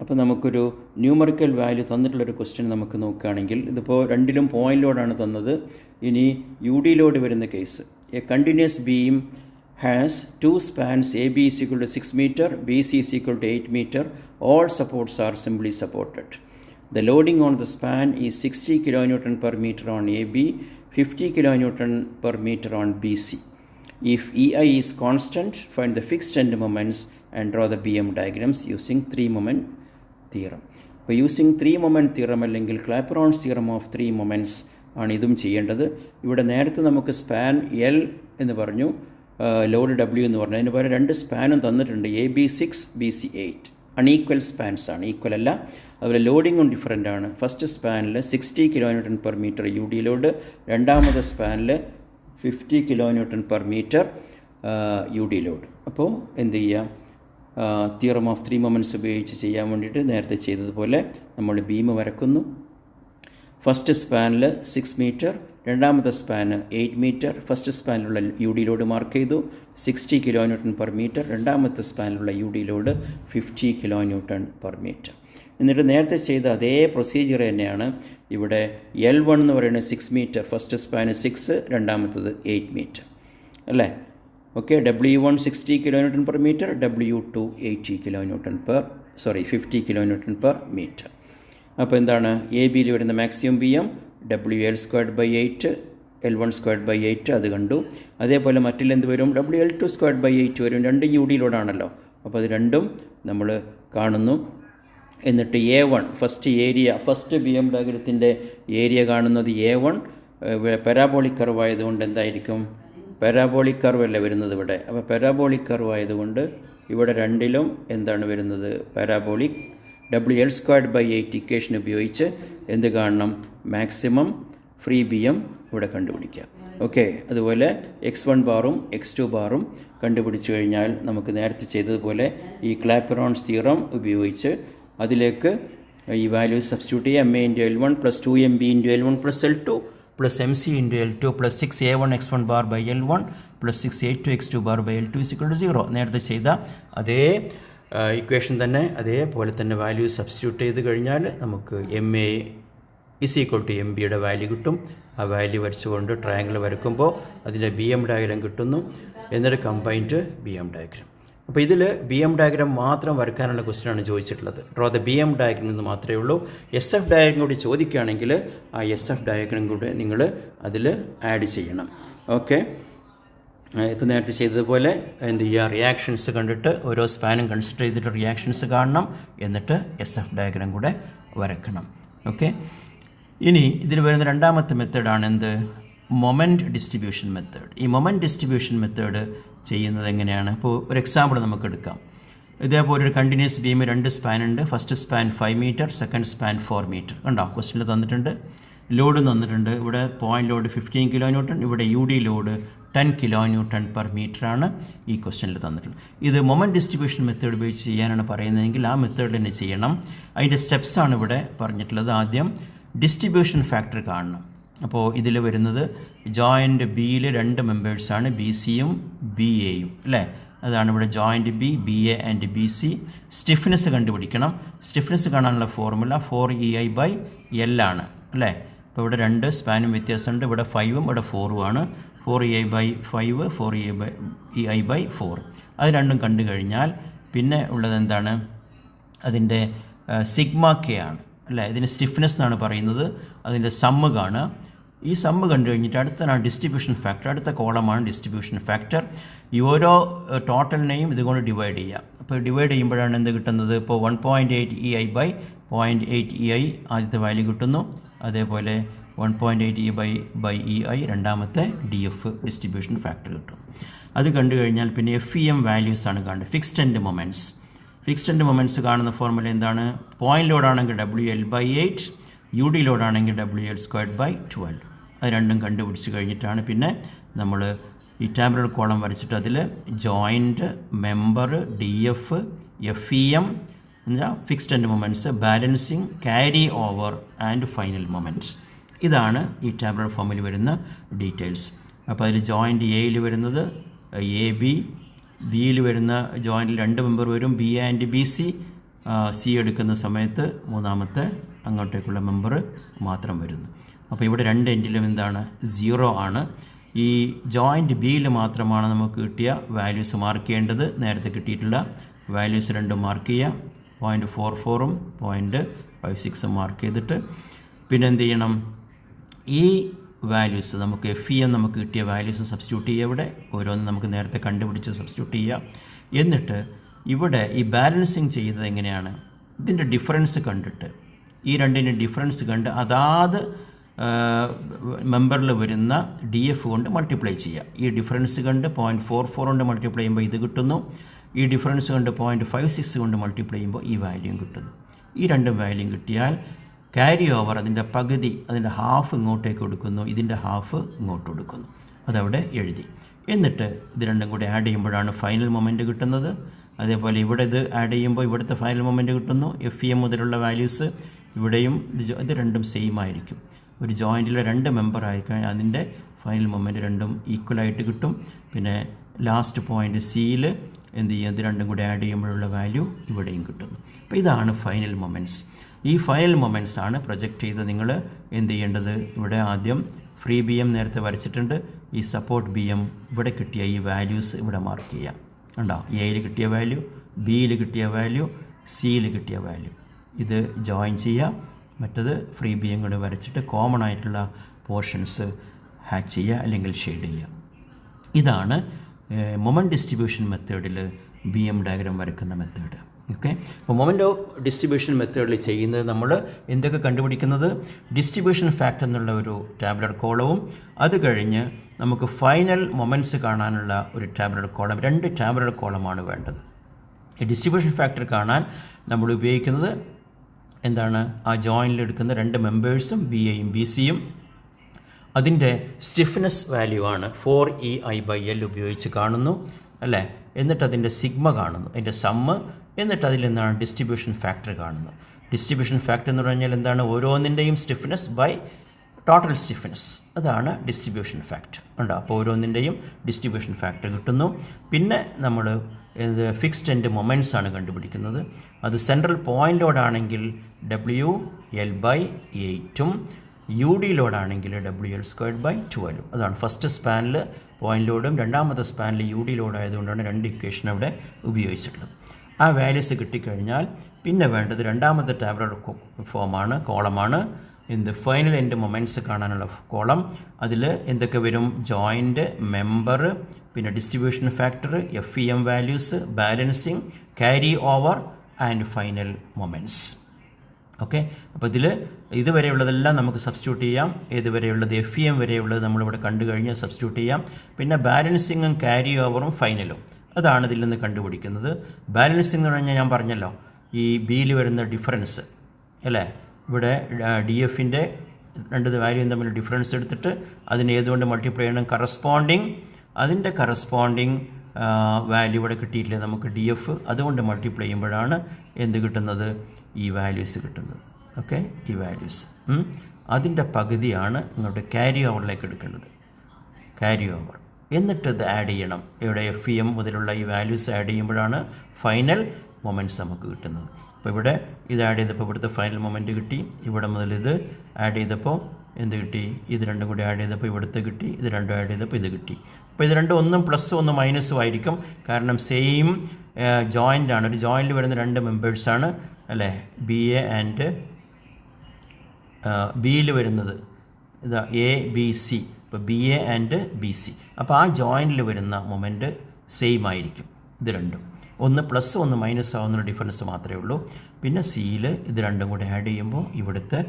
അപ്പോൾ നമുക്കൊരു ന്യൂമറിക്കൽ വാല്യൂ തന്നിട്ടുള്ളൊരു ക്വസ്റ്റ്യൻ നമുക്ക് നോക്കുകയാണെങ്കിൽ, ഇതിപ്പോൾ രണ്ടിലും പോയിൻ്റ് ലോഡാണ് തന്നത്. ഇനി UD ലോഡ് വരുന്ന case, A continuous beam has 2 spans, AB is equal to 6 meter, BC is equal to 8 meter. All supports are simply supported. The loading on the span is 60 kN per meter on AB, 50 kN per meter on BC. If EI is constant, find the fixed end moments and draw the BM diagrams using 3 moment theorem. അപ്പോൾ using 3 moment theorem അല്ലെങ്കിൽ Clapeyron's theorem of 3 moments ആണ് ഇതും ചെയ്യേണ്ടത്. ഇവിടെ നേരത്തെ നമുക്ക് span L എന്ന് പറഞ്ഞു, ലോഡ് W എന്ന് പറഞ്ഞു. അതിന് പകരം 2 സ്പാനും തന്നിട്ടുണ്ട്, AB 6 BC 8. അൺഈക്വൽ സ്പാൻസ് ആണ്, ഈക്വൽ അല്ല. അതുപോലെ ലോഡിങ്ങും ഡിഫറൻ്റ് ആണ്. ഫസ്റ്റ് സ്പാനിൽ 60 kN/m യു ഡി ലോഡ്, രണ്ടാമത്തെ സ്പാനിൽ 50 kN/m യു ഡി ലോഡ്. അപ്പോൾ എന്ത് ചെയ്യാം, തിയറം ഓഫ് 3 മൊമെൻറ്റ്സ് ഉപയോഗിച്ച് ചെയ്യാൻ വേണ്ടിയിട്ട് നേരത്തെ ചെയ്തതുപോലെ നമ്മൾ ബീം വരക്കുന്നു. ഫസ്റ്റ് സ്പാനിൽ 6 മീറ്റർ, രണ്ടാമത്തെ സ്പാന് 8 മീറ്റർ. ഫസ്റ്റ് സ്പാനിലുള്ള യു ഡി ലോഡ് മാർക്ക് ചെയ്തു 60 kN/m, രണ്ടാമത്തെ സ്പാനിലുള്ള യു ഡി ലോഡ് 50 kN/m. എന്നിട്ട് നേരത്തെ ചെയ്ത അതേ പ്രൊസീജിയർ തന്നെയാണ് ഇവിടെ. L1 എന്ന് പറയുന്നത് 6 മീറ്റർ, ഫസ്റ്റ് സ്പാന് 6, രണ്ടാമത്തത് 8 മീറ്റർ അല്ലേ. Okay, W1 60 kN/m, W2 50 kN/m. അപ്പോൾ എന്താണ്, എ ബിയിൽ വരുന്ന മാക്സിമം BM WL²/8, L1²/8 അത് കണ്ടു. അതേപോലെ മറ്റിലെന്ത് വരും, WL2²/8 വരും. 2 യു ഡി ലോഡാണല്ലോ, അപ്പോൾ അത് രണ്ടും നമ്മൾ കാണുന്നു. എന്നിട്ട് A1 first area, first BM ഡയഗ്രത്തിൻ്റെ ഏരിയ കാണുന്നത് A1. പാരാബോളിക് കർവ് ആയതുകൊണ്ട് എന്തായിരിക്കും, പാരാബോളിക് കർവ് അല്ലേ വരുന്നത് ഇവിടെ. അപ്പോൾ പാരാബോളിക് കർവ് ആയതുകൊണ്ട് ഇവിടെ രണ്ടിലും എന്താണ് വരുന്നത്, പാരാബോളിക്. WL²/8 ഇക്വേഷൻ ഉപയോഗിച്ച് എന്ത് കാണണം, മാക്സിമം ഫ്രീ BM ഇവിടെ കണ്ടുപിടിക്കാം. ഓക്കെ, അതുപോലെ x1 ബാറും x2 ബാറും കണ്ടുപിടിച്ചു കഴിഞ്ഞാൽ നമുക്ക് നേരത്തെ ചെയ്തതുപോലെ ഈ ക്ലാപ്പറോൺസ് തിയറം ഉപയോഗിച്ച് അതിലേക്ക് ഈ വാല്യൂസ് സബ്സ്റ്റിറ്റ്യൂട്ട് ചെയ്യാം. MA × L1 + 2MB × L1 + L2 + MC × L2 + 6A1 x1 bar by L1 + 6A2 x2 bar by L2 = 0. നേരത്തെ ചെയ്ത അതേ ഇക്വേഷൻ തന്നെ അതേപോലെ തന്നെ വാല്യൂ സബ്സ്റ്റിറ്റ്യൂട്ട് ചെയ്ത് കഴിഞ്ഞാൽ നമുക്ക് MA = MB വാല്യൂ കിട്ടും. ആ വാല്യൂ വരച്ചുകൊണ്ട് ട്രയാങ്കിൾ വരയ്ക്കുമ്പോൾ അതിലെ BM ഡയഗ്രാം കിട്ടുന്നു. എന്നിട്ട് കമ്പൈൻഡ് BM ഡയഗ്രാം. അപ്പോൾ ഇതിൽ BM ഡയഗ്രാം മാത്രം വരയ്ക്കാനുള്ള ക്വസ്റ്റ്യനാണ് ചോദിച്ചിട്ടുള്ളത്. ഡ്രോ ദ BM ഡയഗ്രാം എന്ന് മാത്രമേ ഉള്ളൂ. SF ഡയഗ്രാം കൂടി ചോദിക്കുകയാണെങ്കിൽ ആ SF ഡയഗ്രാം കൂടി നിങ്ങൾ അതിൽ ആഡ് ചെയ്യണം. ഓക്കെ, ഇപ്പോൾ നേരത്തെ ചെയ്തതുപോലെ എന്ത് ചെയ്യുക, റിയാക്ഷൻസ് കണ്ടിട്ട് ഓരോ സ്പാനും കൺസിഡർ ചെയ്തിട്ട് റിയാക്ഷൻസ് കാണണം. എന്നിട്ട് SF ഡയഗ്രാം കൂടെ വരയ്ക്കണം. ഓക്കെ, ഇനി ഇതിൽ വരുന്ന രണ്ടാമത്തെ മെത്തേഡാണ് എന്ത്, മൊമെൻറ്റ് ഡിസ്ട്രിബ്യൂഷൻ മെത്തേഡ്. ഈ മൊമെൻറ്റ് ഡിസ്ട്രിബ്യൂഷൻ മെത്തേഡ് ചെയ്യുന്നത് എങ്ങനെയാണ്, ഇപ്പോൾ ഒരു എക്സാമ്പിൾ നമുക്ക് എടുക്കാം. ഇതേപോലെ ഒരു കണ്ടിന്യൂസ് ബീം 2 സ്പാൻ ഉണ്ട്. First span 5 metre, second span 4 metre. കണ്ടോ, ക്വസ്റ്റ്യനിൽ തന്നിട്ടുണ്ട്. ലോഡ് തന്നിട്ടുണ്ട്. ഇവിടെ പോയിൻ്റ് ലോഡ് 15 kN, ഇവിടെ യു ഡി ലോഡ് 10 kN/m ആണ് ഈ ക്വസ്റ്റ്യനിൽ തന്നിട്ടുള്ളത്. ഇത് മൊമെൻറ്റ് ഡിസ്ട്രിബ്യൂഷൻ മെത്തേഡ് ഉപയോഗിച്ച് ചെയ്യാനാണ് പറയുന്നതെങ്കിൽ ആ മെത്തേഡ് തന്നെ ചെയ്യണം. അതിൻ്റെ സ്റ്റെപ്സാണ് ഇവിടെ പറഞ്ഞിട്ടുള്ളത്. ആദ്യം ഡിസ്ട്രിബ്യൂഷൻ ഫാക്ടർ കാണണം. അപ്പോൾ ഇതിൽ വരുന്നത് ജോയിൻ്റ് ബിയിൽ 2 മെമ്പേഴ്സാണ്, BCയും BAയും അല്ലേ. അതാണ് ഇവിടെ joint BA and BC. Stiffness കണ്ടുപിടിക്കണം. സ്റ്റിഫ്നെസ് കാണാനുള്ള ഫോർമുല 4EI/L ആണ് അല്ലേ. അപ്പോൾ ഇവിടെ 2 സ്പാനും വ്യത്യാസമുണ്ട്. ഇവിടെ 5ഉം ഇവിടെ 4ഉം ആണ്. 4EI/5, 4EI/4. അത് രണ്ടും കണ്ടു കഴിഞ്ഞാൽ പിന്നെ ഉള്ളത് എന്താണ്, അതിൻ്റെ സിഗ്മ K ആണ് അല്ലേ. ഇതിന് സ്റ്റിഫ്നെസ് എന്നാണ് പറയുന്നത്. അതിൻ്റെ സമ്മ് കാണുക. ഈ സമ്മ് കണ്ടു കഴിഞ്ഞിട്ട് അടുത്താണ് ഡിസ്ട്രിബ്യൂഷൻ ഫാക്ടർ. അടുത്ത കോളമാണ് ഡിസ്ട്രിബ്യൂഷൻ ഫാക്ടർ. ഈ ഓരോ ടോട്ടലിനെയും ഇതുകൊണ്ട് ഡിവൈഡ് ചെയ്യുക. അപ്പോൾ ഡിവൈഡ് ചെയ്യുമ്പോഴാണ് എന്ത് കിട്ടുന്നത്, ഇപ്പോൾ 1.8 EI/0.8 EI ആദ്യത്തെ വാല്യൂ കിട്ടുന്നു. അതേപോലെ 1.8 EI/EI രണ്ടാമത്തെ DF ഡിസ്ട്രിബ്യൂഷൻ ഫാക്ടർ കിട്ടും. അത് കണ്ടു കഴിഞ്ഞാൽ പിന്നെ FEM വാല്യൂസാണ് കാണുന്നത്, fixed end moments. Fixed end moments കാണുന്ന ഫോർമുല എന്താണ്, പോയിൻ്റ് ലോഡാണെങ്കിൽ WL/8, യു ഡി ലോഡാണെങ്കിൽ WL²/12. അത് രണ്ടും കണ്ടുപിടിച്ച് കഴിഞ്ഞിട്ടാണ് പിന്നെ നമ്മൾ ഈ ടാബുലർ കോളം വരച്ചിട്ട് അതിൽ ജോയിൻറ്റ്, മെമ്പർ, DF, FEM എന്നുവെച്ചാൽ fixed end moments, balancing, carry over and final moments. ഇതാണ് ഈ ടാബുലർ ഫോമിൽ വരുന്ന ഡീറ്റെയിൽസ്. അപ്പോൾ അതിൽ ജോയിൻറ്റ് എയിൽ വരുന്നത് AB, ബിയിൽ വരുന്ന ജോയിൻറ്റിൽ 2 മെമ്പർ വരും, BA ആൻഡ് BC. C എടുക്കുന്ന സമയത്ത് മൂന്നാമത്തെ അങ്ങോട്ടേക്കുള്ള മെമ്പർ മാത്രം വരുന്നു. അപ്പോൾ ഇവിടെ 2 എൻഡിലും എന്താണ്, 0 ആണ്. ഈ ജോയിൻറ്റ് ബിയിൽ മാത്രമാണ് നമുക്ക് കിട്ടിയ വാല്യൂസ് മാർക്ക് ചെയ്യേണ്ടത്. നേരത്തെ കിട്ടിയിട്ടുള്ള വാല്യൂസ് രണ്ടും മാർക്ക് ചെയ്യുക. 0.44ഉം 0.56ഉം മാർക്ക് ചെയ്തിട്ട് പിന്നെ എന്ത് ചെയ്യണം, ഈ വാല്യൂസ് നമുക്ക് FEM നമുക്ക് കിട്ടിയ വാല്യൂസ് സബ്സ്റ്റിറ്റ്യൂട്ട് ചെയ്യുക. ഇവിടെ ഓരോന്ന് നമുക്ക് നേരത്തെ കണ്ടുപിടിച്ച് സബ്സ്റ്റിറ്റ്യൂട്ട് ചെയ്യുക. എന്നിട്ട് ഇവിടെ ഈ ബാലൻസിങ് ചെയ്യുന്നത് എങ്ങനെയാണ്, ഇതിൻ്റെ ഡിഫറൻസ് കണ്ടിട്ട് ഈ രണ്ടിൻ്റെ ഡിഫറൻസ് കണ്ട് അതാത് മെമ്പറിൽ വരുന്ന DF കൊണ്ട് മൾട്ടിപ്ലൈ ചെയ്യുക. ഈ ഡിഫറൻസ് കണ്ട് 0.44 കൊണ്ട് മൾട്ടിപ്ലൈ ചെയ്യുമ്പോൾ ഇത് കിട്ടുന്നു. ഈ ഡിഫറൻസ് കൊണ്ട് 0.56 കൊണ്ട് മൾട്ടിപ്ലൈ ചെയ്യുമ്പോൾ ഈ വാല്യൂം കിട്ടുന്നു. ഈ രണ്ടും വാല്യൂം കിട്ടിയാൽ ക്യാരി ഓവർ അതിൻ്റെ പകുതി, അതിൻ്റെ ഹാഫ് ഇങ്ങോട്ടേക്ക് കൊടുക്കുന്നു, ഇതിൻ്റെ ഹാഫ് ഇങ്ങോട്ട് കൊടുക്കുന്നു. അതവിടെ എഴുതി. എന്നിട്ട് ഇത് രണ്ടും കൂടി ആഡ് ചെയ്യുമ്പോഴാണ് ഫൈനൽ മൊമെൻറ്റ് കിട്ടുന്നത്. അതേപോലെ ഇവിടെ ഇത് ആഡ് ചെയ്യുമ്പോൾ ഇവിടുത്തെ ഫൈനൽ മൊമെൻറ്റ് കിട്ടുന്നു. FEM മുതലുള്ള വാല്യൂസ് ഇവിടെയും ഇത് രണ്ടും സെയിം ആയിരിക്കും. ഒരു ജോയിൻറ്റിലെ രണ്ട് മെമ്പർ ആയിക്കഴിഞ്ഞാൽ അതിൻ്റെ ഫൈനൽ മൊമെൻറ്റ് രണ്ടും ഈക്വലായിട്ട് കിട്ടും. പിന്നെ ലാസ്റ്റ് പോയിൻ്റ് സിയിൽ എന്ത് ചെയ്യും, ഇത് രണ്ടും കൂടി ആഡ് ചെയ്യുമ്പോഴുള്ള വാല്യൂ ഇവിടെയും കിട്ടുന്നു. അപ്പോൾ ഇതാണ് ഫൈനൽ മൊമെൻറ്റ്സ്. ഈ ഫൈനൽ മൊമെൻറ്റ്സ് ആണ് പ്രൊജക്റ്റ് ചെയ്ത് നിങ്ങൾ എന്ത് ചെയ്യേണ്ടത്. ഇവിടെ ആദ്യം ഫ്രീ BM നേരത്തെ വരച്ചിട്ടുണ്ട്. ഈ സപ്പോർട്ട് BM ഇവിടെ കിട്ടിയ ഈ വാല്യൂസ് ഇവിടെ മാർക്ക് ചെയ്യാം. കണ്ടോ, എയിൽ കിട്ടിയ വാല്യൂ, ബിയിൽ കിട്ടിയ വാല്യൂ, സിയിൽ കിട്ടിയ വാല്യൂ. ഇത് ജോയിൻ ചെയ്യുക. മറ്റത് ഫ്രീ BM കൂടെ വരച്ചിട്ട് കോമൺ ആയിട്ടുള്ള പോർഷൻസ് ഹാച്ച് ചെയ്യുക അല്ലെങ്കിൽ ഷെയ്ഡ് ചെയ്യുക. ഇതാണ് മൊമെൻറ്റ് ഡിസ്ട്രിബ്യൂഷൻ മെത്തേഡിൽ BM ഡയഗ്രാം വരയ്ക്കുന്ന മെത്തേഡ്. ഓക്കെ, അപ്പോൾ മൊമെൻ്റ് ഓഫ് ഡിസ്ട്രിബ്യൂഷൻ മെത്തേഡിൽ ചെയ്യുന്നത് നമ്മൾ എന്തൊക്കെ കണ്ടുപിടിക്കുന്നത്, ഡിസ്ട്രിബ്യൂഷൻ ഫാക്ടർ എന്നുള്ള ഒരു ടാബുലർ കോളവും അത് കഴിഞ്ഞ് നമുക്ക് ഫൈനൽ മൊമെൻറ്റ്സ് കാണാനുള്ള ഒരു ടാബുലർ കോളം, രണ്ട് ടാബുലർ കോളമാണ് വേണ്ടത്. ഈ ഡിസ്ട്രിബ്യൂഷൻ ഫാക്ടർ കാണാൻ നമ്മൾ ഉപയോഗിക്കുന്നത് എന്താണ്, ആ ജോയിനിൽ എടുക്കുന്ന രണ്ട് മെമ്പേഴ്സും BAയും BCയും അതിൻ്റെ സ്റ്റിഫ്നെസ് വാല്യൂ ആണ് 4EI/L ഉപയോഗിച്ച് കാണുന്നു അല്ലേ. എന്നിട്ട് അതിൻ്റെ സിഗ്മ കാണുന്നു, അതിൻ്റെ സമ്മ്. എന്നിട്ട് അതിൽ എന്താണ് ഡിസ്ട്രിബ്യൂഷൻ ഫാക്ടർ കാണുന്നത്. ഡിസ്ട്രിബ്യൂഷൻ ഫാക്ടർ എന്ന് പറഞ്ഞാൽ എന്താണ്, ഓരോന്നിൻ്റെയും സ്റ്റിഫ്നെസ് ബൈ ടോട്ടൽ സ്റ്റിഫ്നെസ്. അതാണ് ഡിസ്ട്രിബ്യൂഷൻ ഫാക്ടർ. ഉണ്ടോ, അപ്പോൾ ഓരോന്നിൻ്റെയും ഡിസ്ട്രിബ്യൂഷൻ ഫാക്ടർ കിട്ടുന്നു. പിന്നെ നമ്മൾ ഫിക്സ്ഡ് എൻഡ് മൊമെൻറ്റ്സ് ആണ് കണ്ടുപിടിക്കുന്നത്. അത് സെൻട്രൽ പോയിൻ്റ് ലോഡാണെങ്കിൽ WL/8ഉം UD ലോഡാണെങ്കിൽ WL²/12. അതാണ് ഫസ്റ്റ് സ്പാനിൽ പോയിൻ്റ് ലോഡും രണ്ടാമത്തെ സ്പാനിൽ UD ലോഡ് ആയതുകൊണ്ടാണ് രണ്ട് ഇക്വേഷൻ അവിടെ ഉപയോഗിച്ചിട്ടുള്ളത്. ആ വാല്യൂസ് കിട്ടിക്കഴിഞ്ഞാൽ പിന്നെ വേണ്ടത് രണ്ടാമത്തെ ടാബുലർ ഫോമാണ്, കോളമാണ്. എന്ത് ഫൈനൽ എൻഡ് മൊമെൻറ്റ്സ് കാണാനുള്ള കോളം. അതിൽ എന്തൊക്കെ വരും, ജോയിൻ്റ്, മെമ്പർ, പിന്നെ distribution factor, FEM values, balancing, carry over and final moments. Okay, അപ്പോൾ ഇതുവരെയുള്ളതെല്ലാം നമുക്ക് സബ്സ്റ്റിറ്റ്യൂട്ട് ചെയ്യാം. ഏതുവരെയുള്ളത്, FEM വരെയുള്ളത് നമ്മളിവിടെ കണ്ടു കഴിഞ്ഞാൽ സബ്സ്റ്റിറ്റ്യൂട്ട് ചെയ്യാം. പിന്നെ ബാലൻസിങ്ങും ക്യാരി ഓവറും ഫൈനലും അതാണ് ഇതിൽ നിന്ന് കണ്ടുപിടിക്കുന്നത്. ബാലൻസിങ് എന്ന് പറഞ്ഞാൽ ഞാൻ പറഞ്ഞല്ലോ, ഈ ബിയിൽ വരുന്ന ഡിഫറൻസ് അല്ലേ. ഇവിടെ DFൻ്റെ രണ്ട് വാല്യൂയും തമ്മിൽ ഡിഫറൻസ് എടുത്തിട്ട് അതിന് ഏതുകൊണ്ട് മൾട്ടിപ്ലൈ ചെയ്യണം, അതിൻ്റെ കറസ്പോണ്ടിങ് വാല്യൂ ഇവിടെ കിട്ടിയിട്ടില്ല നമുക്ക് DF, അതുകൊണ്ട് മൾട്ടിപ്ലൈ ചെയ്യുമ്പോഴാണ് എന്ത് കിട്ടുന്നത്, ഈ വാല്യൂസ് കിട്ടുന്നത്. ഓക്കെ, ഈ വാല്യൂസ് അതിൻ്റെ പകുതിയാണ് ഇങ്ങോട്ട് ക്യാരി ഓവറിലേക്ക് എടുക്കേണ്ടത്, ക്യാരി ഓവർ. എന്നിട്ട് ഇത് ആഡ് ചെയ്യണം. ഇവിടെ FEM മുതലുള്ള ഈ വാല്യൂസ് ആഡ് ചെയ്യുമ്പോഴാണ് ഫൈനൽ മൊമെൻറ്റ്സ് നമുക്ക് കിട്ടുന്നത്. അപ്പോൾ ഇവിടെ ഇത് ആഡ് ചെയ്തപ്പോൾ ഇവിടുത്തെ ഫൈനൽ മൊമെൻറ്റ് കിട്ടി. ഇവിടെ മുതൽ ഇത് ആഡ് ചെയ്തപ്പോൾ എന്ത് കിട്ടി, ഇത് രണ്ടും കൂടി ആഡ് ചെയ്തപ്പോൾ ഇവിടുത്തെ കിട്ടി. ഇത് രണ്ടും ആഡ് ചെയ്തപ്പോൾ ഇത് കിട്ടി. അപ്പോൾ ഇത് രണ്ടും ഒന്നും പ്ലസ്സും ഒന്നും മൈനസും ആയിരിക്കും. കാരണം സെയിം ജോയിൻ്റ് ആണ്. ഒരു ജോയിൻറ്റിൽ വരുന്ന രണ്ട് മെമ്പേഴ്സാണ് അല്ലേ, BA ആൻഡ് ബിയിൽ വരുന്നത് ഇതാ ABC. ഇപ്പോൾ BA ആൻഡ് BC. അപ്പോൾ ആ ജോയിൻറ്റിൽ വരുന്ന മൊമെൻറ്റ് സെയിം ആയിരിക്കും. ഇത് രണ്ടും ഒന്ന് പ്ലസ് ഒന്ന് മൈനസ് ആവുന്ന ഡിഫറൻസ് മാത്രമേ ഉള്ളൂ. പിന്നെ സിയിൽ ഇത് രണ്ടും കൂടെ ആഡ് ചെയ്യുമ്പോൾ ഇവിടുത്തെ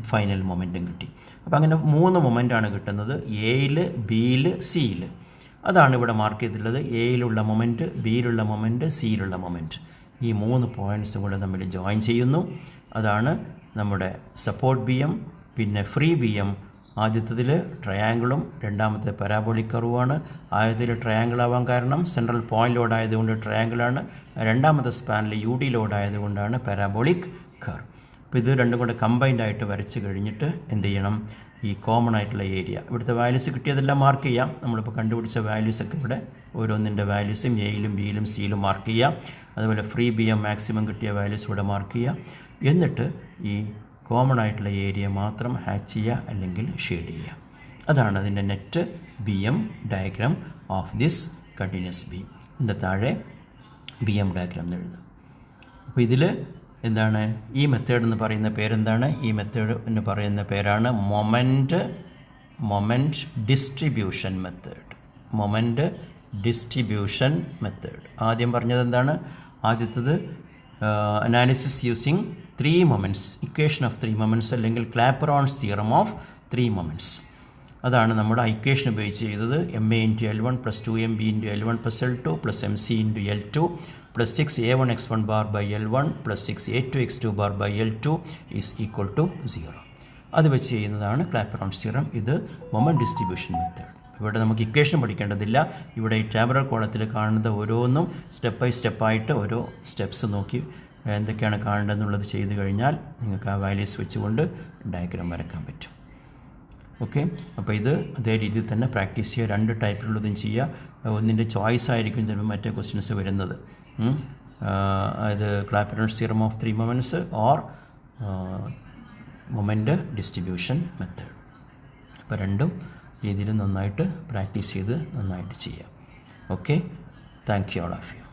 ഫൈനൽ മൊമെൻറ്റും കിട്ടി. അപ്പോൾ അങ്ങനെ 3 മൊമെൻ്റാണ് കിട്ടുന്നത്, എയിൽ, ബിയിൽ, സിയിൽ. അതാണ് ഇവിടെ മാർക്ക് ചെയ്തിട്ടുള്ളത്. എയിലുള്ള മൊമെൻറ്റ്, ബിയിലുള്ള മൊമെൻറ്റ്, സിയിലുള്ള മൊമെൻറ്റ്. ഈ 3 പോയിൻറ്റ്സും കൂടെ തമ്മിൽ ജോയിൻ ചെയ്യുന്നു. അതാണ് നമ്മുടെ സപ്പോർട്ട് BM. പിന്നെ ഫ്രീ BM ആദ്യത്തതിൽ ട്രയാങ്കിളും രണ്ടാമത്തെ പരാബോളിക് കർവുമാണ്. ആദ്യത്തിൽ ട്രയാങ്കിൾ ആവാൻ കാരണം സെൻട്രൽ പോയിൻ്റ് ലോഡ് ആയതുകൊണ്ട് ട്രയാങ്കിളാണ്. രണ്ടാമത്തെ സ്പാനിൽ UD ലോഡ് ആയതുകൊണ്ടാണ് പാരാബോളിക് കർവ്. അപ്പോൾ ഇത് രണ്ടും കൂടെ കമ്പൈൻഡ് ആയിട്ട് വരച്ച് കഴിഞ്ഞിട്ട് എന്ത് ചെയ്യണം, ഈ കോമൺ ആയിട്ടുള്ള ഏരിയ ഇവിടുത്തെ വാല്യൂസ് കിട്ടിയതെല്ലാം മാർക്ക് ചെയ്യാം. നമ്മളിപ്പോൾ കണ്ടുപിടിച്ച വാല്യൂസൊക്കെ ഇവിടെ ഓരോന്നിൻ്റെ വാല്യൂസും എയിലും ബിയിലും സിയിലും മാർക്ക് ചെയ്യാം. അതുപോലെ ഫ്രീ BM മാക്സിമം കിട്ടിയ വാല്യൂസ് ഇവിടെ മാർക്ക് ചെയ്യുക. എന്നിട്ട് ഈ കോമൺ ആയിട്ടുള്ള ഏരിയ മാത്രം ഹാച്ച് ചെയ്യുക അല്ലെങ്കിൽ ഷെയ്ഡ് ചെയ്യുക. അതാണ് അതിൻ്റെ net BM diagram of this continuous beam. ഇതിൻ്റെ താഴെ BM ഡയഗ്രാം എന്ന് എഴുതുക. അപ്പോൾ ഇതിൽ എന്താണ് ഈ മെത്തേഡ് എന്ന് പറയുന്ന പേരെന്താണ്, ഈ മെത്തേഡ് എന്ന് പറയുന്ന പേരാണ് moment distribution method. Moment distribution method. ആദ്യം പറഞ്ഞത് എന്താണ്, ആദ്യത്തത് analysis using 3 moments, equation of 3 moments അല്ലെങ്കിൽ ക്ലാപ്പറോൺസ് തിയറം ഓഫ് 3 മൊമെൻറ്റ്സ്. അതാണ് നമ്മുടെ ഇക്വേഷൻ ഉപയോഗിച്ച് ചെയ്തത്. MA into L1 plus 2MB into L1 plus L2 plus MC into L2 plus 6A1x1 bar by L1 plus 6A2x2 bar by L2 is equal to 0. അത് വെച്ച് ചെയ്യുന്നതാണ് Clapeyron's theorem. ഇത് moment distribution method. ഇവിടെ നമുക്ക് equation പഠിക്കേണ്ടതില്ല. ഇവിടെ ഈ tabular കോളത്തിൽ കാണുന്നത് ഓരോന്നും സ്റ്റെപ്പ് ബൈ സ്റ്റെപ്പായിട്ട് ഓരോ സ്റ്റെപ്സ് നോക്കി എന്തൊക്കെയാണ് കാണേണ്ടതെന്നുള്ളത് ചെയ്ത് കഴിഞ്ഞാൽ നിങ്ങൾക്ക് ആ വാല്യൂസ് വെച്ചുകൊണ്ട് ഡയഗ്രാം വരയ്ക്കാൻ പറ്റും. ഓക്കെ, അപ്പോൾ ഇത് അതേ രീതിയിൽ തന്നെ പ്രാക്ടീസ് ചെയ്യുക. 2 ടൈപ്പിലുള്ളതും ചെയ്യുക. ഒന്നിൻ്റെ ചോയ്സ് ആയിരിക്കും ചിലപ്പോൾ മറ്റേ ക്വസ്റ്റ്യൻസ് വരുന്നത്. അതായത് Clapeyron's theorem of 3 moments or moment distribution method. അപ്പോൾ 2 രീതിയിൽ നന്നായിട്ട് പ്രാക്ടീസ് ചെയ്ത് നന്നായിട്ട് ചെയ്യാം. Okay, thank you all of U.